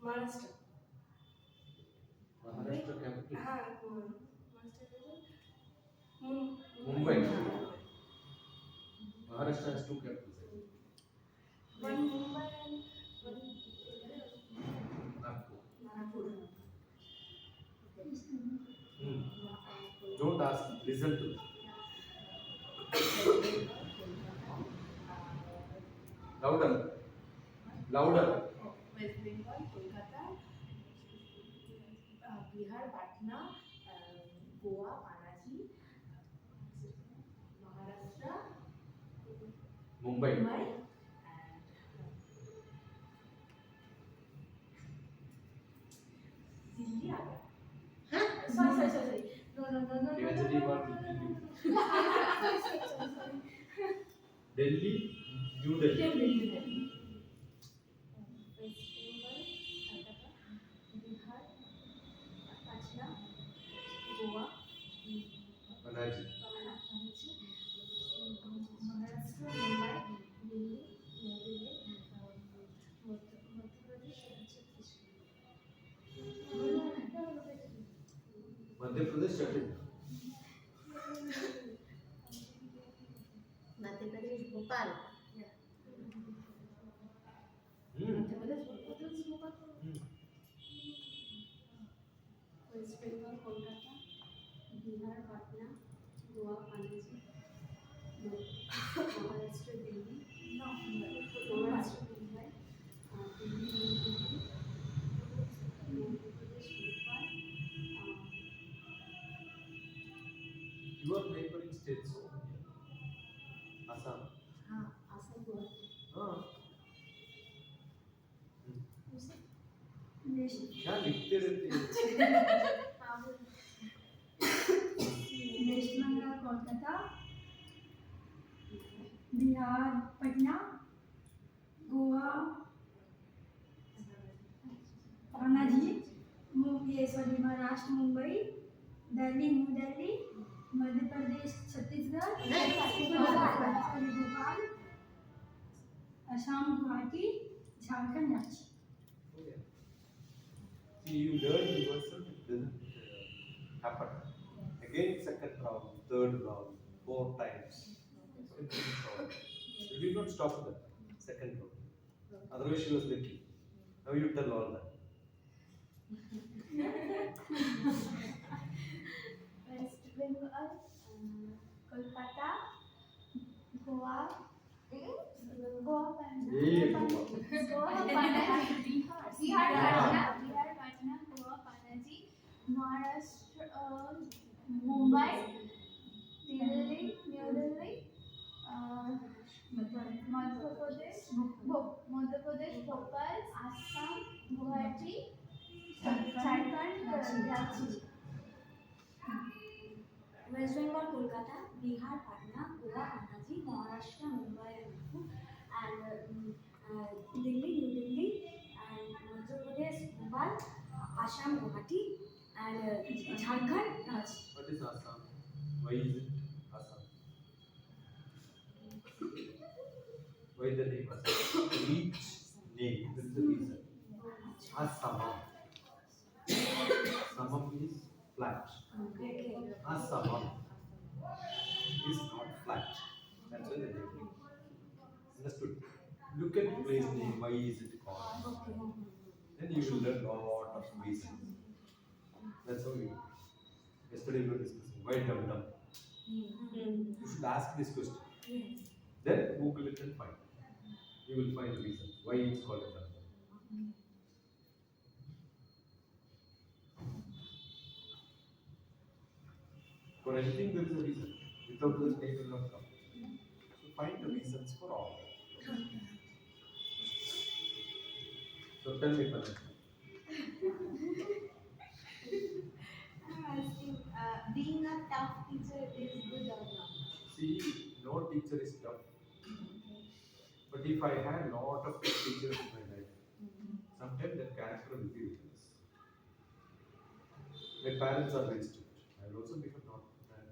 Maharashtra. Maharashtra capital. Mumbai. Maharashtra has two capitals. One Mumbai and one Nagpur. Nagpur. Don't ask, listen to it. Louder. Louder. West Bengal, Kolkata, Bihar, Patna, Goa, Panaji, Maharashtra, Mumbai. Mumbai, and Delhi, Agra. Sorry. No. Kejriwal will kill you. Delhi, New Delhi. West Bengal, Kolkata, Bihar, Patna, Goa, Panaji. Maharashtra, Mumbai, Delhi, New Delhi, Madhya Pradesh, Madhya Pradesh, Chhattisgarh. Madhya Pradesh, Bhopal. Madhya Pradesh, Bhopal. West Bengal, Kolkata, Bihar, Patna, Goa, Panaji, Maharashtra, Delhi, Maharashtra, Mumbai, Delhi, New Delhi, Madhya Pradesh, Bhopal, Your neighboring states. Assam. Assam, Guwahati. क्या लिखते रहते हैं? West Bengal Kolkata, Bihar Patna, Goa Panaji, Maharashtra Mumbai, Delhi New Delhi, Madhya Pradesh Chhattisgarh, Bhopal, Assam Guwahati, Jharkhand Ranchi. See, you learn yourself, it doesn't happen. Again, second round, third round, 4 times. You did not stop at the second round. Otherwise, she was lucky. Now you tell all that. West Bengal, Kolkata, Goa, Goa, Yeah, Bihar, Patna, Goa, Panaji, Maharashtra, Mumbai, Delhi, New Delhi, Madhya Pradesh, Bhopal, Assam, Guwahati, Jharkhand, Ranchi. West Bengal, Kolkata, Bihar, Patna, Goa, Panaji, Maharashtra, Mumbai, and Delhi, New Delhi, and Madhya Pradesh, Bhopal, Assam, Guwahati, and Jharkhand, Ranchi. What is Assam? Why is it Assam? Why the name Assam? Each name, there is a reason. Assamam. Samam is flat. Assamam is not flat. That's why the name. Understood? Look at the place name. Why is it called? Then you will learn a lot of reasons. That's how you. Yesterday we were discussing why dum dum. You should ask this question. Then Google it and find. You will find the reason why it's called a dum dum. For anything there is a reason. Without this name will not come. So find the reasons for all. So tell me, Kanchi. I'm asking, being a tough teacher is good or not? See, no teacher is tough. But if I had a lot of tough teachers in my life, sometimes that character will be weakness. My parents are very strict. I will also become not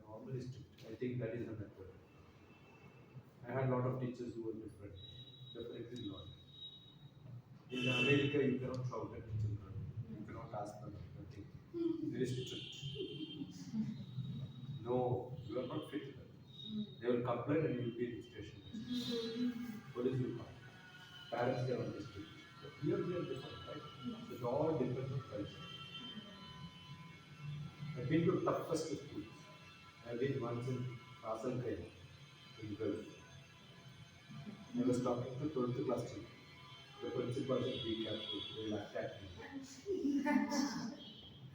normally strict. I think that is a method. I had a lot of teachers who were different. Definitely not. In America, you cannot shout at children. You cannot ask them nothing. Very strict. No, you are not fit. They will complain and you will be in station. What is your point? Parents are on this strict. But here we are different, right? So it all depends on culture. I've been to toughest schools. I've been once in Rampurhat in Bengal. I was talking to 12th class student. The principal said, be careful, they will attack me.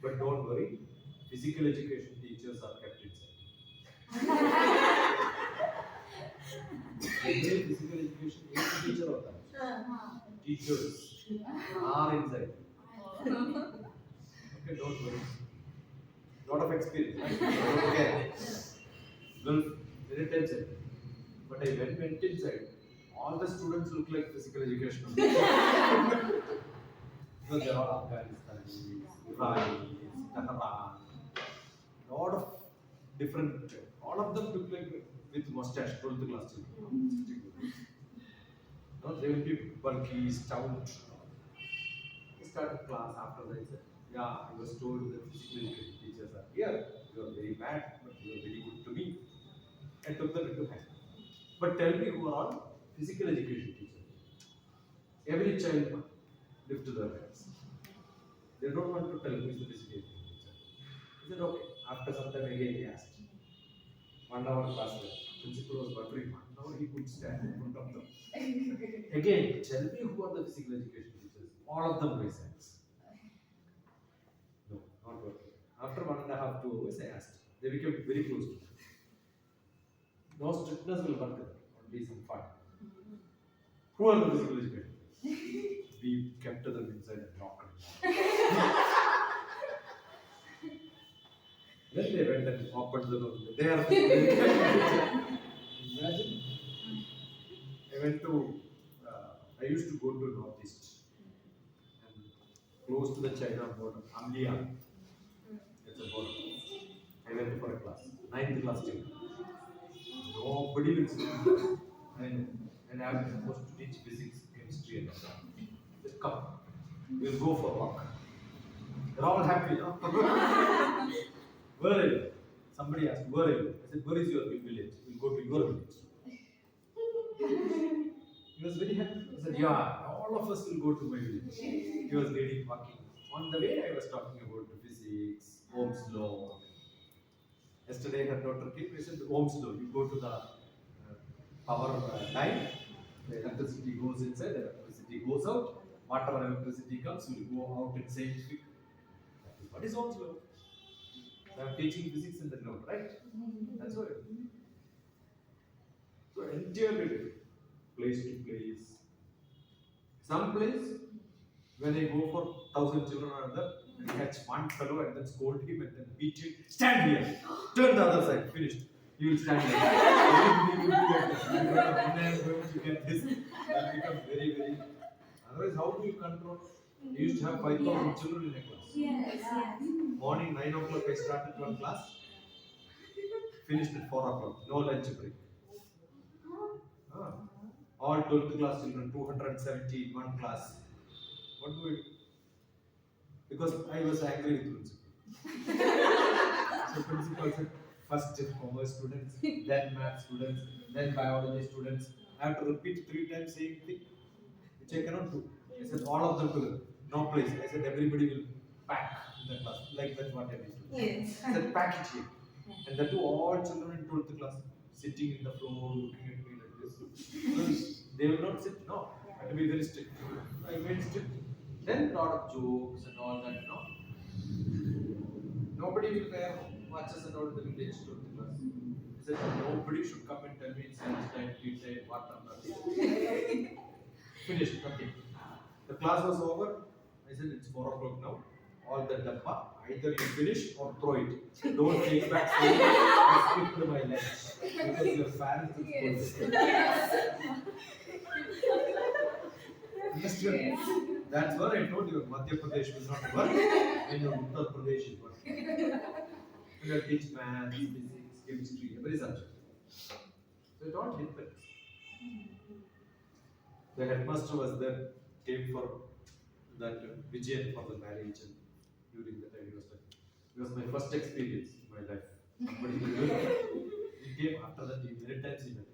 But don't worry, physical education teachers are kept inside. Every physical education teacher होता है. Teachers are inside. Okay, don't worry. Lot of experience, right? Okay. Well, very tension. But I went inside. All the students look like physical education. Because they're all Afghanistanis, Iranis, Tehran. Lot of different. All of them look like with mustache, 12th class children. No, they will be bulky, stout. I started class after that. I said, yeah, I was told that physical education teachers are here. You are very bad, but you are very good to me. I took them into hand. But tell me who are all physical education teachers. Every child lift their hands. They don't want to tell who is the physical education teacher. He said, okay. After some time again he asked. 1 hour class left. Principal was wondering, 1 hour he could stand in front of them. Again, tell me who are the physical education teachers. All of them raise hands. No, not working. After 1.5, 2 hours, I asked. They became very close to me. No strictness will work there. Only some fun. Who are the physical education teachers? We kept them inside and locked them. Then they went and opened the door. They are imagine. I went to. I used to go to Northeast and close to the China border, Amlia. It's a border. I went for a class, 9th class student. Nobody will sit. And I'm supposed to teach physics, chemistry, and all that. Just come. We'll go for a walk. They're all happy, no? Where are you? Somebody asked, where are you? I said, where is your big village? We'll go to your village. He was very happy. He said, yeah, all of us will go to my village. He was reading, walking. On the way, I was talking about physics, Ohm's law. Yesterday, her daughter came. I said, Ohm's law. You go to the power line. The electricity goes inside. The electricity goes out. Water and electricity comes. Will go out in scientific. What is Ohm's law? So I'm teaching physics in the ground, right? That's what. So entirely different. Place to place. Some place, when I go for 1,000 children or other, I catch one fellow and then scold him and then beat him. Stand here. Turn the other side. Finished. You will stand here. Everybody will be like that. When I am going to get this, that becomes very, very. Otherwise, how do you control? You used to have 5,000 children in a class. Yes. Morning 9 o'clock I started one class. Finished at 4 o'clock. No lunch break. All 12th class children, 270 in one class. What do we do? Because I was angry with principal. So principal said, first commerce students, then math students, then biology students. I have to repeat 3 times same thing, which I cannot do. I said all of them together. No place. I said everybody will pack in the class. Like that what I did. Yes. I said pack it here. And that too all children in 12th class sitting in the floor looking at me like this. So they will not sit. No. I have to be very strict. I made strict. Then lot of jokes and all that, Nobody will wear watches and all the village to the class. I said nobody should come and tell me it's lunch time, tea time, what I'm nothing. Finished, nothing. The class was over. I said it's 4 o'clock now. All the dabba, either you finish or throw it. Don't take back food. I skip to my lunch because your parents will scold you. Understood? That's what I told you. Madhya Pradesh will not work, and your Uttar Pradesh will work. You will teach math, physics, chemistry, every subject. So it all happened. The headmaster was there, came for that Vijayan for the marriage, and during the time it was my first experience in my life. Somebody he came after that, many times he met me.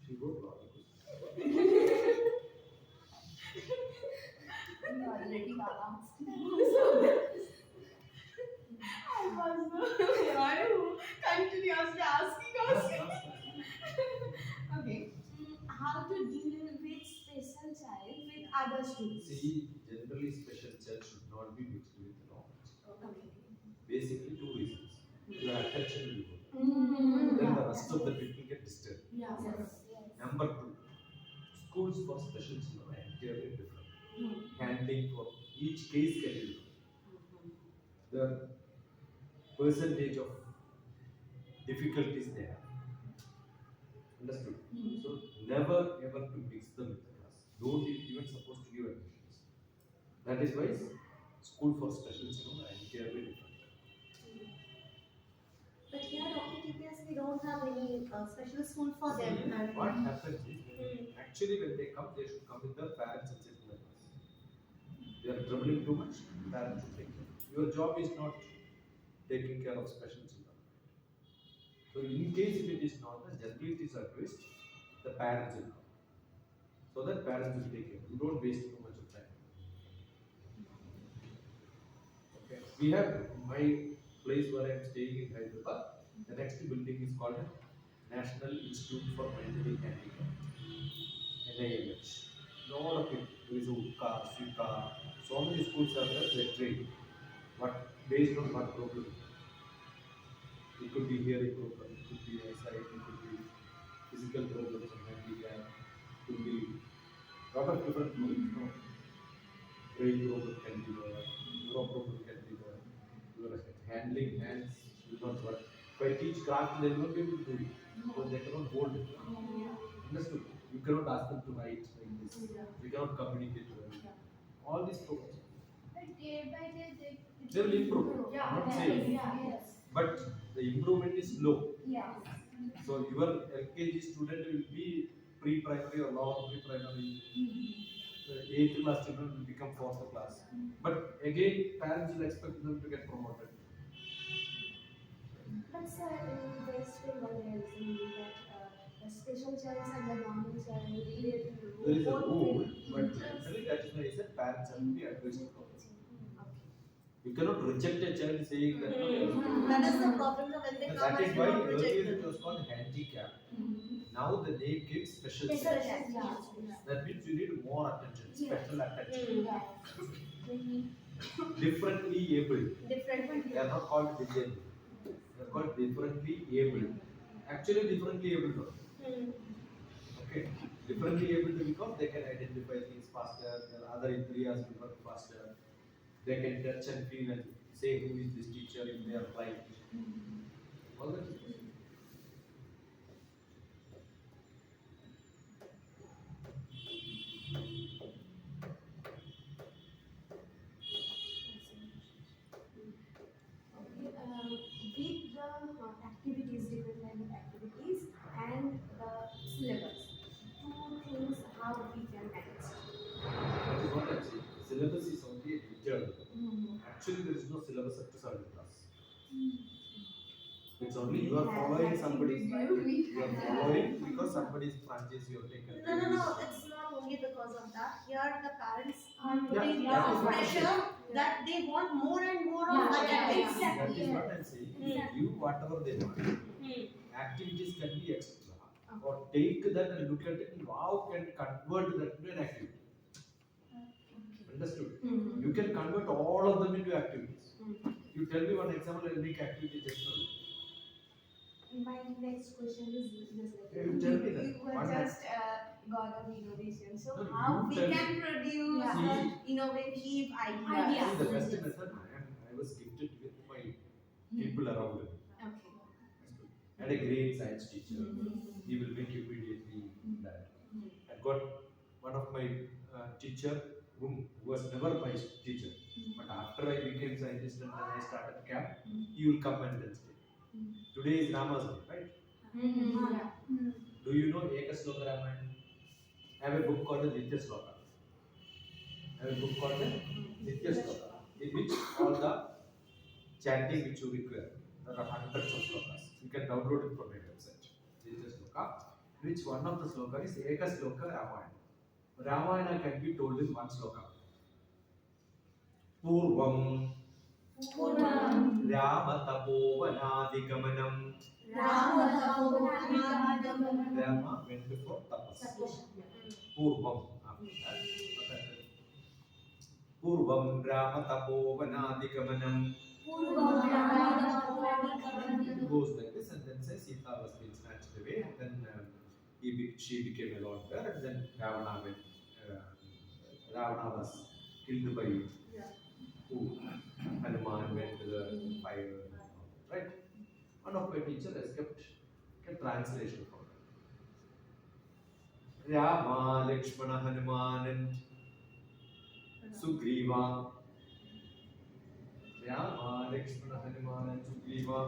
She wrote law. Already asked. I was continuously asking us. Okay. How to deal with special child with other students? See, generally special child should not be mixed with knowledge. Okay. Basically 2 reasons. Your attention will go. Mm-hmm. Then the rest of the people get disturbed. Yeah. Number 2, schools for special children are entirely different. Handling for each case can be different. The percentage of difficulties they have. Understood? So never ever to mix them with the class. Don't even supposed to give admissions. That is why school for special children are entirely different. But here at DrTPS we don't have any special school for them. What happens is, actually when they come, they should come with their parents and sit in the class. They are troubling too much, parents should take care. Your job is not taking care of special children. So in case if it is not, generally it is advised, the parents will come. So that parents will take care. You don't waste too much of time. Okay. We have my place where I am staying in Hyderabad. The next building is called National Institute for Mentally Handicapped. NIMH. Lot of people. There is UCA, SHIKSHA. So many schools are there, they train. But based on what problem? It could be hearing problem, it could be eyesight, it could be physical problems and handicap, it could be Lot of different problems. No, brain problem can be there, neuro problem can be there. Your handling hands will not work. If I teach craft, they will not be able to do it because they cannot hold it. Understood? You cannot ask them to write like this. They cannot communicate well. All these problems. But day by day, They will improve. I'm not saying. Yes. But the improvement is slow. Yes. So your LKG student will be pre-primary or lower pre-primary. The 8th class children will become 4th class. But again, parents will expect them to get promoted. But sir, in West Bengal there is a rule that the special child and the normal child There is a rule, but generally that is why I said parents have to be advised. You cannot reject a child saying that. That is the problem when they come That is and why you don't earlier reject it them. was called handicap. Now the name gives special special child. child. That means you need more attention, special attention. Yes. Differently able. Different. They are not called disabled. They are called differently able. Actually, differently able. No. Okay. Differently able to because they can identify things faster. Their other indriyas will work faster. They can touch and feel and say who is this teacher if they are right. All that is possible. With the activities, different kind of activities, and the syllabus, two things how we can manage. That is what I am saying. Syllabus is only a detail. Actually, there is no syllabus up to 7th class. It's only you are following somebody. You are following because somebody's franchise you have taken. No, it's not only because of that. Here the parents are Yeah, putting that lot is of what I pressure said. that they want more and more Yeah, of academics. That is what I am saying. Give whatever they want. Activities can be extra. Or take that and look at it and how can convert that into an activity. Understood? You can convert all of them into activities. You tell me one example, I will make activity just for you. My next question is just like You tell me that. You were One just god of innovation. So No, how you we tell can produce See- innovative ideas? See, the best method I was gifted with my people around me. Okay. I had a great science teacher. He will make immediately that. I got one of my teacher who was never my teacher. But after I became scientist and then I started camp, he will come and then stay. Today is Rama's day, right? Do you know Ekasloka Ramayana? I have a book called the Nitya Sloka. I have a book called the Nitya Sloka, in which all the chanting which you require. There are hundreds of slokas. You can download it from my website. Nitya Sloka. Which one of the sloka is Ekasloka Ramayana. Ramayana can be told in one sloka. Purvam Rama Tapovanaadigamanam. Rama went before tapas. Purvam. Purvam Rama Tapovanaadigamanam. It goes like this and then says Sita was being snatched away and then she became alone there and then Ravana went. Ravana was killed by who? Hanuman went to the fire. Right? One of my teachers has kept a translation for that. Rama, Lakshmana, Hanuman and Sugriva. Rama, Lakshmana, Hanuman and Sugriva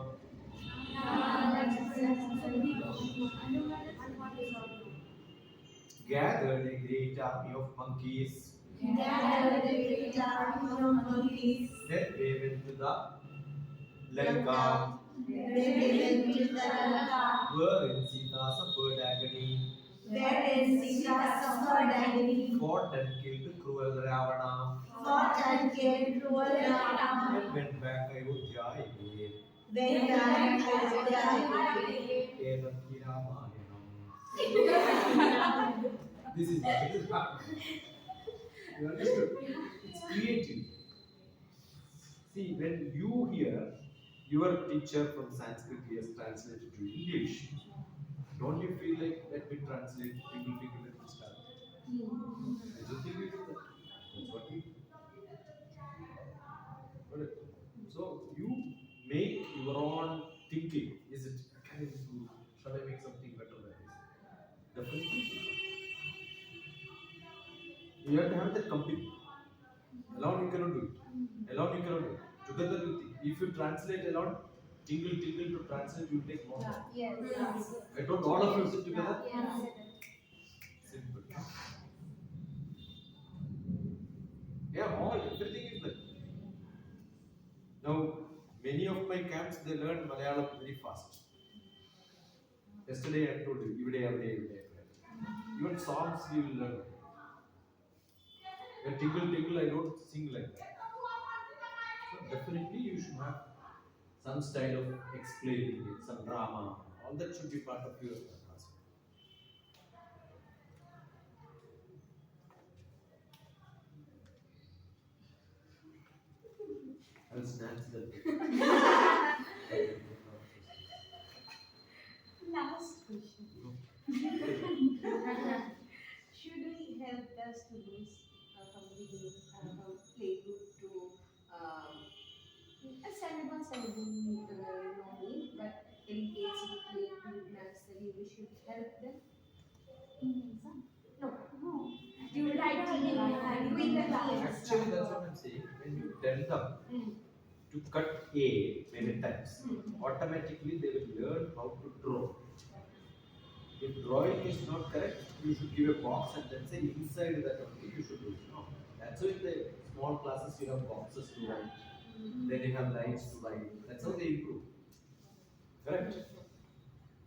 gathered a great army of monkeys. Then they went to the Lanka, wherein Sita suffered agony. Fought and killed cruel Ravana. And went back Ayodhya again. Edatki Ramayanam. This is what is happening. You understood? It's creative. See, when you hear your teacher from Sanskrit has translated to English, don't you feel like let me translate, people start? I don't think we do that. That's what we do. Got it? So you make your own thinking. Is it, can I do, shall I make something better than this? Definitely. You have to have that company. Alone you cannot do it. Alone you cannot do it. Together you think. If you translate alone, tingle to translate, you take more time. Yes. I told all of you sit together. Yes. Simple. Yeah, all everything is like. Now, many of my camps they learn Malayalam very fast. Yesterday I told you, every day. Even songs we will learn. When tingle, I don't sing like that. So definitely you should have some style of explaining it, some drama. All that should be part of your class. I will snatch that. Last question. Should we help the students from beginning, from playgroup to a 7 no need, but LKG, playgroup, nursery, we should help them? No. You will write doing the class. Actually, that's what I'm saying. When you tell them to cut A many times, automatically they will learn how to draw. If drawing is not correct, you should give a box and then say inside that only you should do it. No. That's why in the small classes you have boxes to write. Then you have lines to write. That's how they improve. Correct?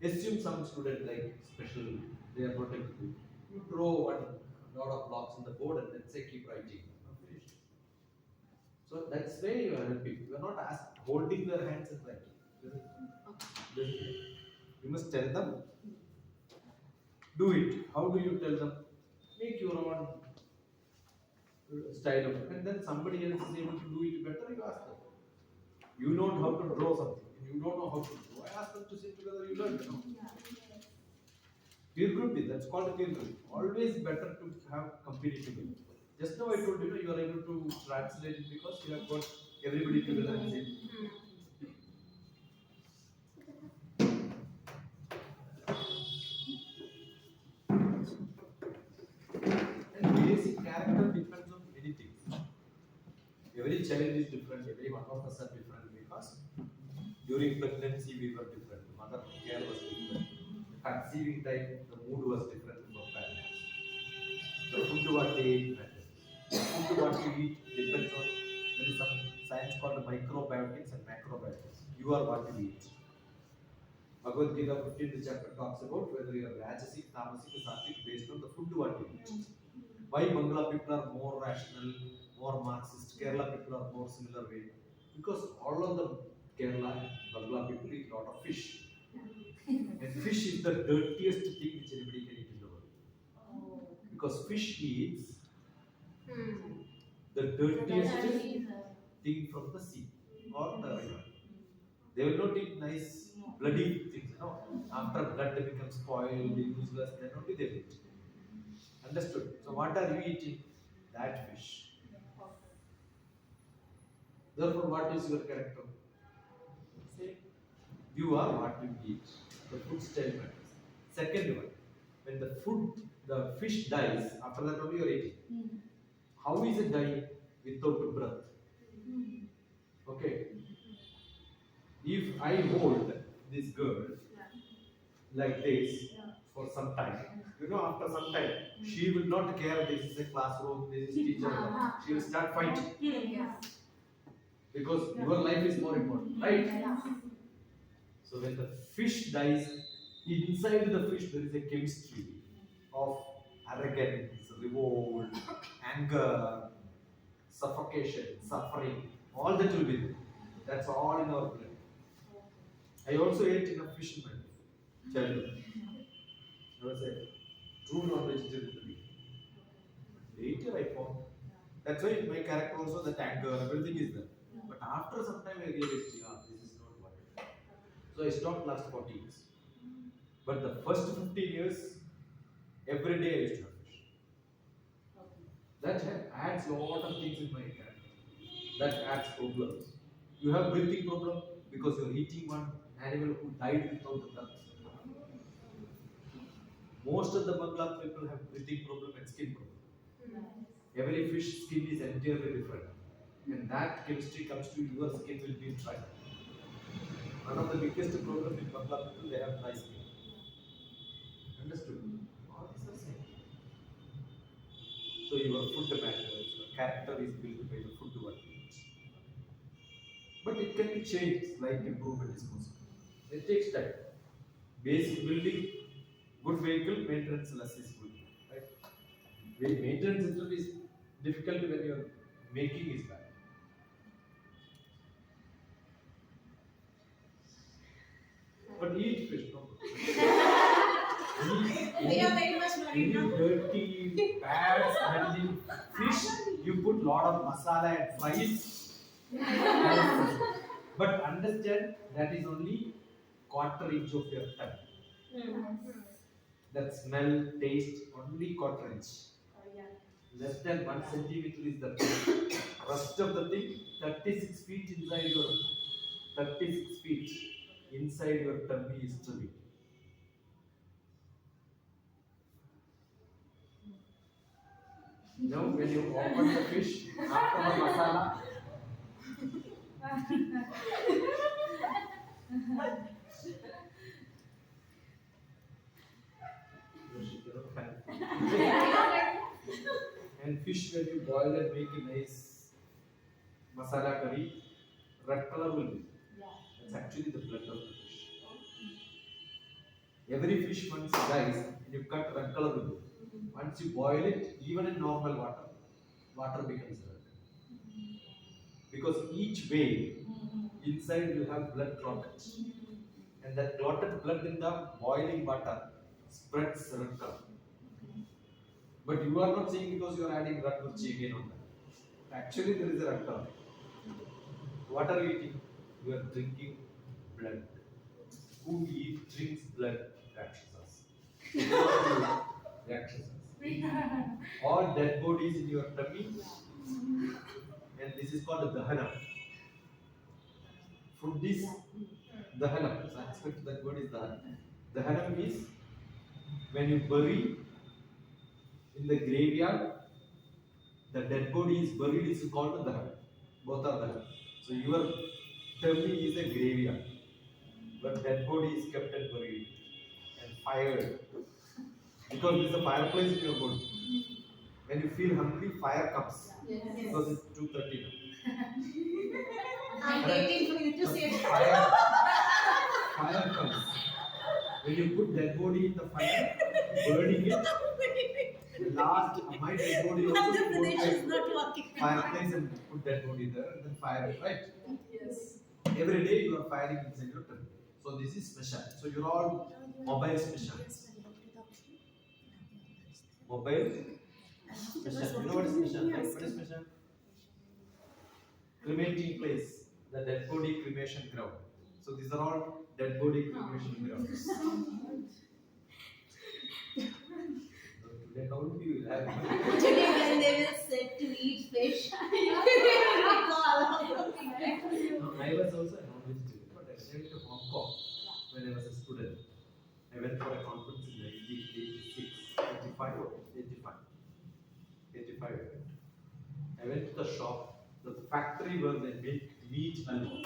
Assume some student like special, they are protected. You draw one lot of blocks on the board and then say keep writing. Finish. So that's where you are helping. You are not holding their hands and writing. You must tell them. Do it. How do you tell them? Make your own style of it. And then somebody else is able to do it better, you ask them. You know how to draw something. You don't know how to draw. I ask them to sit together, you learn. Peer group is, that's called a peer group. Always better to have company together. Just now I told you, you are able to translate it because you have got everybody together and say. And basic character depends on many things. Every child is different, every one of us are different because during pregnancy we were different, the mother care was different, the conceiving time, the mood was different for parents. The food what they eat matters. The food what you eat depends on, there is some science called microbiotics and macrobiotics. You are what you eat. Bhagavad Gita 15th chapter talks about whether you are Rajasic, Tamasic, or Sattvic based on the food what you eat. Why Bangla people are more rational, more Marxist, Kerala people are more similar way? Because all of the Kerala and Bangla people eat a lot of fish. And fish is the dirtiest thing which anybody can eat in the world. Because fish eats the dirtiest thing from the sea or the river. They will not eat nice bloody things, After blood becomes spoiled, useless, then only they will eat. Understood? So what are you eating? That fish. Therefore, what is your character? Say, you are what you eat. The food style matters. Second one, when the fish dies, after that only you are eating. How is it dying? Without breath. Okay. If I hold this girl like this for some time, after some time, she will not care this is a classroom, this is teacher. She will start fighting. Because your life is more important, right? So when the fish dies, inside the fish there is a chemistry of arrogance, revolt, anger, suffocation, suffering, all that will be there. That's all in our blood. I also ate enough fish in my childhood. I was a true non-vegetarian to be. Later I found. That's why my character also, that anger, everything is there. But after some time I realized, this is not what I want. So I stopped last 40 years. But the first 15 years, every day I used to have fish. That adds lot of things in my character. That adds problems. You have breathing problem because you're eating one animal who died without the breath. Most of the Bengal people have breathing problem and skin problem. Every fish skin is entirely different. And that chemistry comes to your skin will be dry. One of the biggest problems in Bengal people, they have dry skin. Understood? All these are same. So your food matters, your character is built by the food one. But it can be changed, like improvement is possible. It takes time. Basic building, good vehicle, maintenance less is good. Right? Maintenance itself is difficult when your making is bad. But eat fish, no problem. We are very much Any worried now. dirty, bad smelling fish, you put lot of masala and fry it. But understand that is only quarter inch of your tongue. That smell, taste, only quarter inch. Less than 1 centimeter is the thing. Rest of the thing, 36 feet inside your 36 feet inside your tummy is tummy. Now when you open the fish after the masala, and fish when you boil and make a nice masala curry, red color will be. That's actually the blood of the fish. Every fish once it dies, and you cut red color will be. Once you boil it, even in normal water, water becomes red. Because each vein inside will have blood clotted. And that clotted blood in the boiling water spreads red color. But you are not saying because you are adding red mirchi again on that. Actually, there is a red color. What are you eating? You are drinking blood. Who drinks blood? Rakshasas. Rakshasas. All dead bodies in your tummy, and this is called dahana. Food is dahana. Sanskrit that word is dahana. Dahana means when you bury in the graveyard, the dead body is buried, is called dahana. Both are dahana. So your tummy is a graveyard, but dead body is kept and buried and fired. Because there is a fireplace in your body. When you feel hungry, fire comes. Yes. Because it's 2:30 now. I'm waiting for you to say it. Fire comes. When you put dead body in the fire, burning it, the last my dead body also Andhra put Pradesh is not working. fireplace and put dead body there and then fire it, right? Yes. Every day you are firing inside your tummy. So this is special. So you're all mobile specialists. Mobile special. You know what is special? Right? What is special? Cremating place, the dead body cremation ground. So these are all dead body cremation grounds. So today how do you have? Today when they will sit to eat fish, recall all the things. No, I was also a non-vegetarian, but I went to Hong Kong when I was a student. I went for a conference in 1986, 85 or 85. 85 I went. I went to the shop, the factory where they make meat halwa.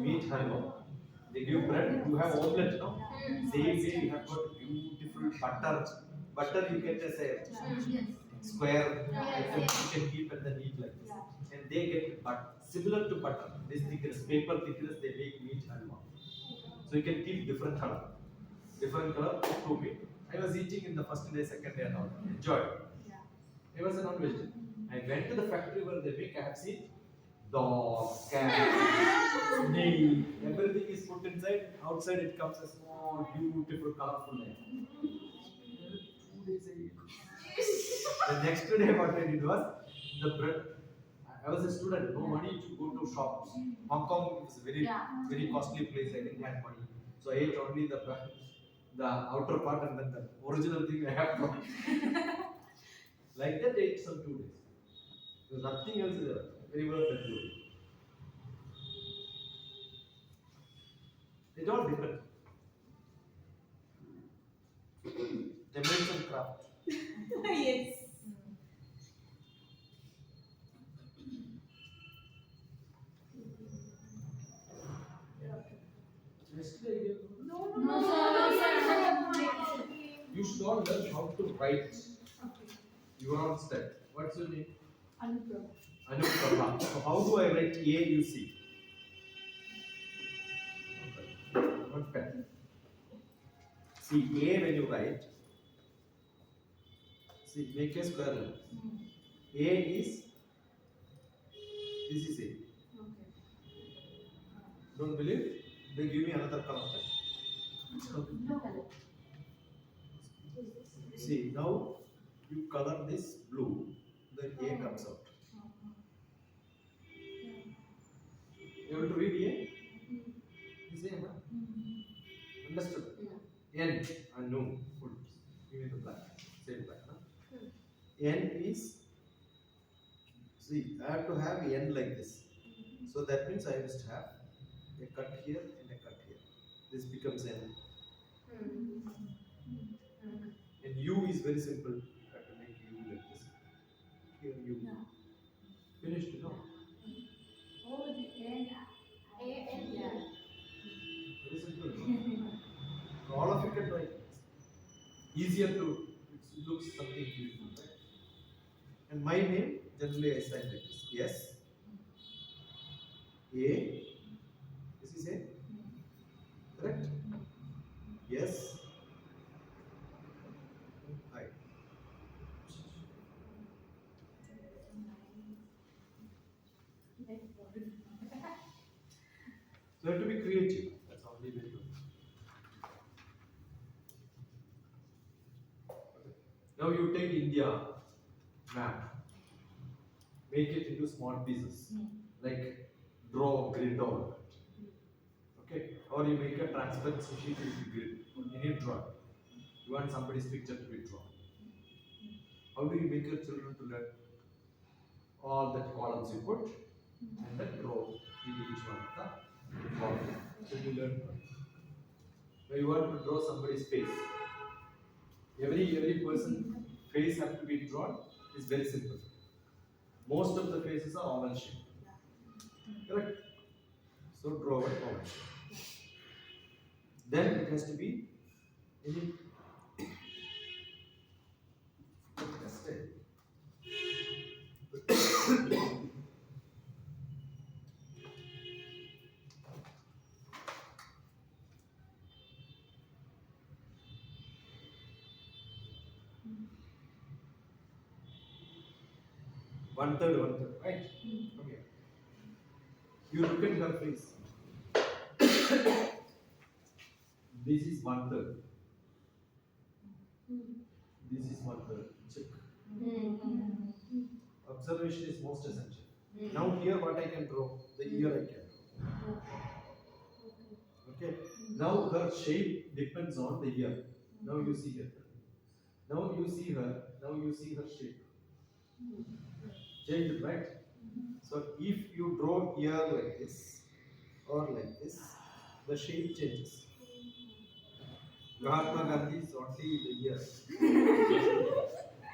Meat halwa. They give bread, you have omelette, no? Same way you have got beautiful butter. Butter you get as a square item you can keep and then eat like this. And they get but similar to butter, this thickness, paper thickness, they make meat halwa. So you can keep different color. Different color to meat. I was eating in the first day, second day and all. Enjoyed. I was a non-vegetarian. I went to the factory where they make, I have seen dog, cat, snake, everything is put inside. Outside it comes a small, beautiful, colorful egg. 2 days I ate. The next day what I did was, the bread, I was a student, no money to go to shops. Hong Kong is a very costly place, I didn't have money. So I ate only the outer part and then the original thing I have brought. Like that, take some 2 days. Because nothing else is there. Very well that you. It all depends. They made some craft. Yes. Yesterday, No, sir. you should all learn how to write your own style. What's your name? Anupratha. So how do I write AUC? One pen. See, A when you write, see, make a square line. A is, this is A. Don't believe? They give me another color. See, now you color this blue, then A comes out. You able to read A? Is A, huh? Understood? N, and no, full. Give me the black. Same black, huh? N is, see, I have to have N like this. So that means I must have a cut here and a cut here. This becomes N. And U is very simple. I have to make U like this. Here U. Finished, no? Very simple. No? All of you can write. Easier to, it looks something beautiful, right? And my name, generally I sign like this. Yes. A. This is A. Correct? Yes. I. So you have to be creative. That's only way to. Okay. Now you take India map, make it into small pieces, like draw a grid over it. Okay, or you make a transparent sheet into grid. Any drawing. You want somebody's picture to be drawn. How do you make your children to learn? All that columns you put and then draw into each one of the columns. So you learn. Now you want to draw somebody's face. Every person face have to be drawn is very simple. Most of the faces are oval shape. Correct? So draw an oval shape. Then it has to be any one third, right? Okay. You look at her face. This is 1/3. This is 1/3. Check. Observation is most essential. Now here what I can draw? The ear I can draw. Okay. Now her shape depends on the ear. Now you see her. Now you see her. Now you see her shape. Change it, right? So if you draw ear like this or like this, the shape changes. Mahatma Gandhi is only the ear.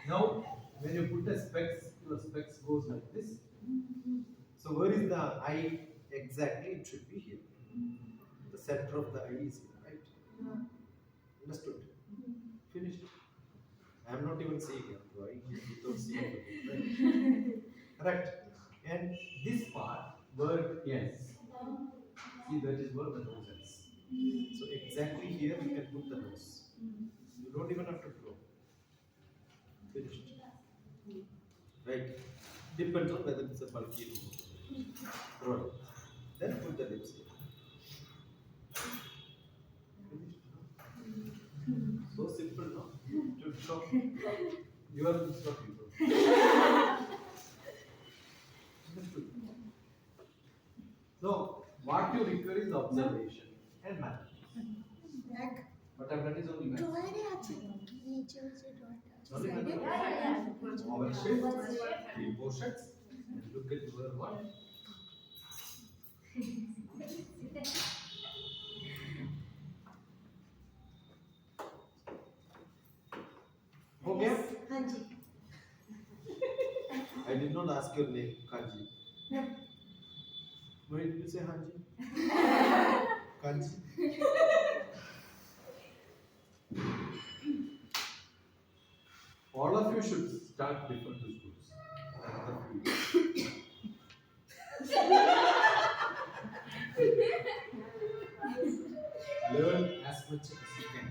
Now, when you put a specs, your specs goes like this. So where is the eye exactly? It should be here. The center of the eye is here, right? Understood? Finished. I am not even seeing it, drawing without seeing it, right? Correct. And this part, word yes. See, that is where the nose ends. So exactly here you can put the nose. You don't even have to draw. Finished. Right. Depends on whether it's a bulky nose. Draw it. Then put the lips here. Finished. No? So simple, no? To show. You are the stuff you do. So, what you require is observation and mathematics. But What I've done is only maths. ড্রয়ারে আছে নিচে হচ্ছে ড্রয়ারটা আছে Only সাইডে maths. Our shape, 3 portions. And look at your what? Okay. हाँ जी I did not ask your name, Kanchi. No. Why did you say Hanji? Kanchi. All of you should start different schools. Learn as much as you can.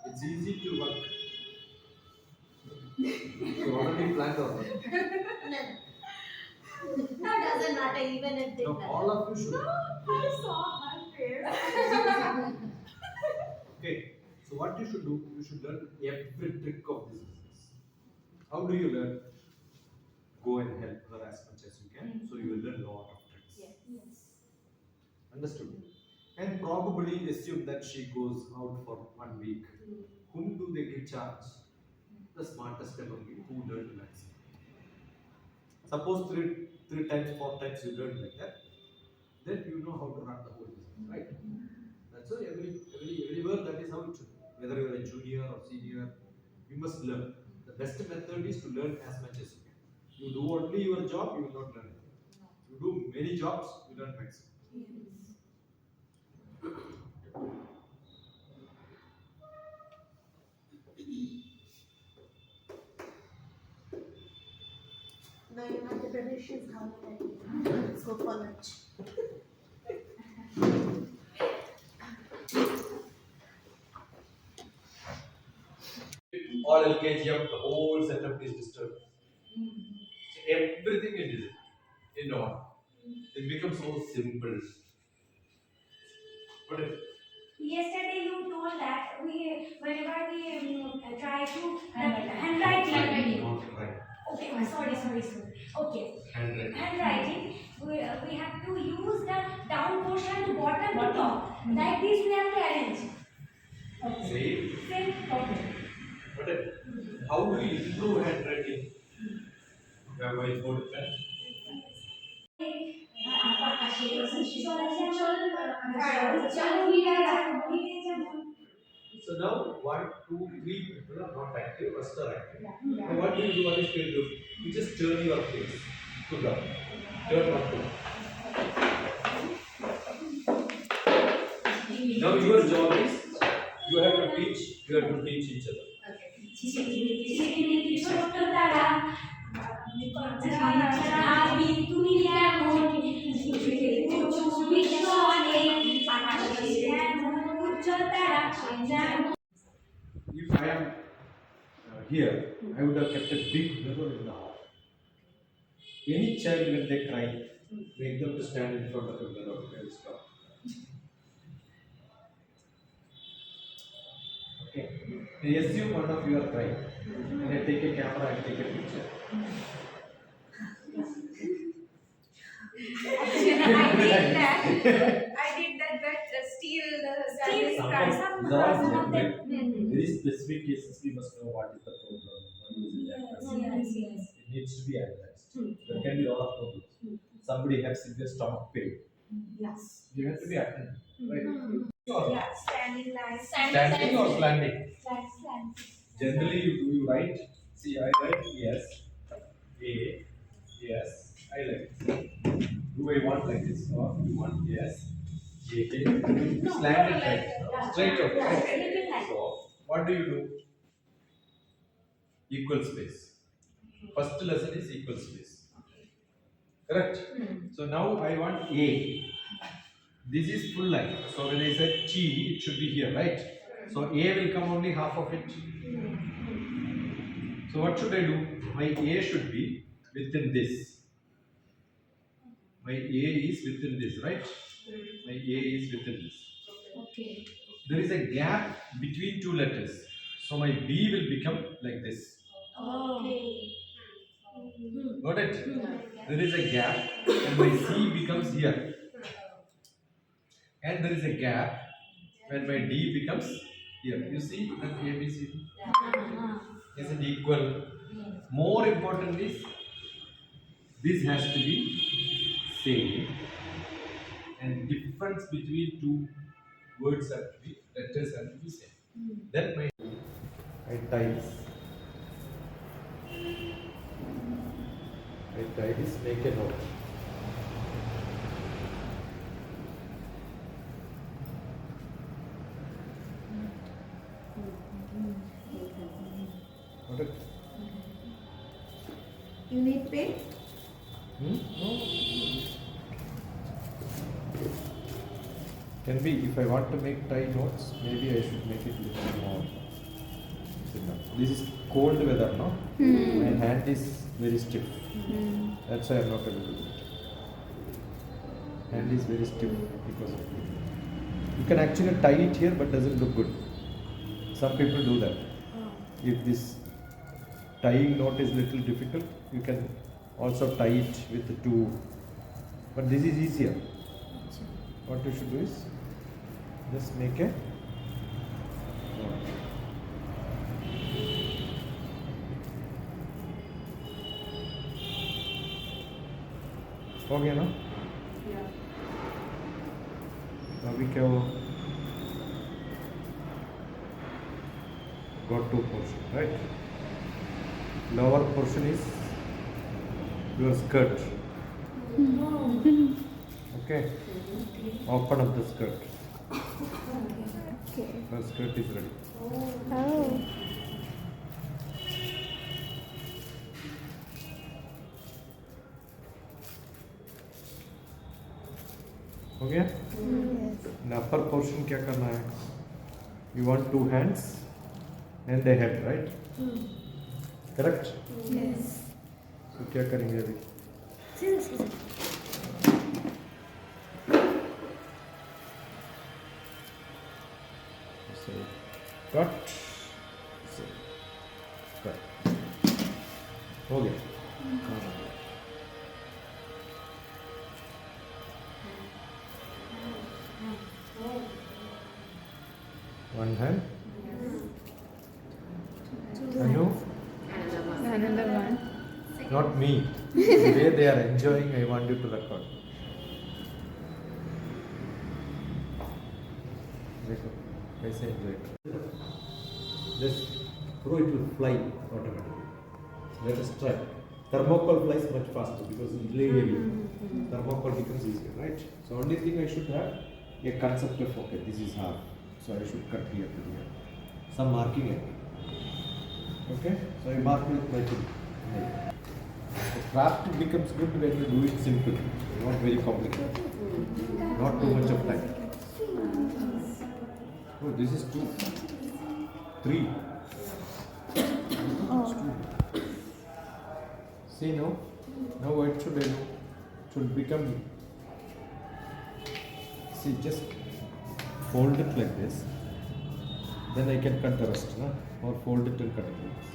It's easy to work. You already planned on it. No, that doesn't matter even if they No, plan. all of you should. I saw her face. Okay, so what you should do, you should learn every trick of this business. How do you learn? Go and help her as much as you can, so you will learn a lot of tricks. Yes. Understood? And probably assume that she goes out for 1 week. Whom do they give charge? The smartest among you who learn maximum. Suppose three times, 4 times you learn like that, then you know how to run the whole business, right? That's why everywhere that is how it should be. Whether you are a junior or senior, you must learn. The best method is to learn as much as you can. You do only your job, you will not learn anything. You do many jobs, you learn maximum. Now you have the British is coming. Let's go for lunch. All LKG up, the whole setup is disturbed. So everything is in order. It becomes so simple. But Yesterday you told that whenever we try to handwriting. not right. Okay, sorry. Okay. Handwriting, we have to use the down portion to bottom to top. Like this we have to arrange. See? Same. Okay. But how do we improve handwriting? You have whiteboard pen. So now 1, 2, 3 people are not active, rest are active. Now what do you do? What is you do? You just turn your face to down. Turn one to. Now your job is you have to teach each other. If I am here, I would have kept a big mirror in the hall. Any child when they cry, make them to stand in front of a mirror and stop. Okay. I assume one of you are crying, and I take a camera and take a picture. I did that, but still Some very specific cases we must know what is the problem. What is it? Yes. It needs to be analyzed. There can be a lot of problems. Somebody has severe stomach pain. Yes. You have to be attended, right? yeah, standing line. Standing or standing? Stand. Generally, you write. See, I write yes, A, yes, I like this. Do I want like this or you want yes, A, slant it like straight up. So, what do? Equal space. First lesson is equal space. Correct? So now I want A. This is full line. So when I said T, it should be here, right? So A will come only half of it. So what should I do? My A should be within this. My A is within this, right? My A is within this. Okay. There is a gap between two letters. So my B will become like this. Okay. Got it? There is a gap and my C becomes here. And there is a gap when my D becomes here. You see that ABC is it equal? More important is this has to be same, and difference between two words have to be letters have to be same. Then my I tie this. I tie this. Make a note. Got it? You need pen? No. Can be, if I want to make tie knots, maybe I should make it little more. This is cold weather, no? My hand is very stiff. That's why I'm not able to do it. Hand is very stiff because of it. You can actually tie it here, but doesn't look good. Some people do that. If this tying knot is little difficult, you can also tie it with the two. But this is easier. What you should do is just make a knot. हो गया ना? अभी क्या हो? Got two portion, right? Lower portion is your skirt. Okay. Open up the skirt. Okay. The skirt is ready. Oh. हो गया? Yes. In upper portion क्या करना है? You want two hands and a head, right? Correct? Yes. तो क्या करेंगे अभी? So cut. So cut. हो गया. One hand. Anu? Another one. Not me. The way they are enjoying, I want you to record. देखो कैसे enjoy कर. Just throw it will fly automatically. Let us try. Thermocol flies much faster because it's really heavy. Thermocol becomes easier, right? So only thing I should have a concept of okay, this is half. So I should cut here to here. Some marking it. Okay? So I mark with my thing. The craft becomes good when you do it simple, not very complicated. Not too much of time. Oh, this is 2. 3. Oh. See now? Now what should I do? Should become. See, just fold it like this. Then I can cut the rest, no? Or fold it and cut it like this.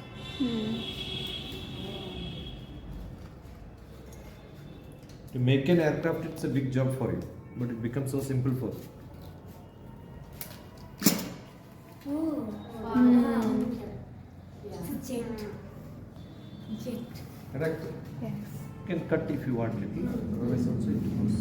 To make an aircraft, it's a big job for you, but it becomes so simple for you. It's a jet. Jet. Correct? Yes. You can cut if you want little, otherwise also it goes.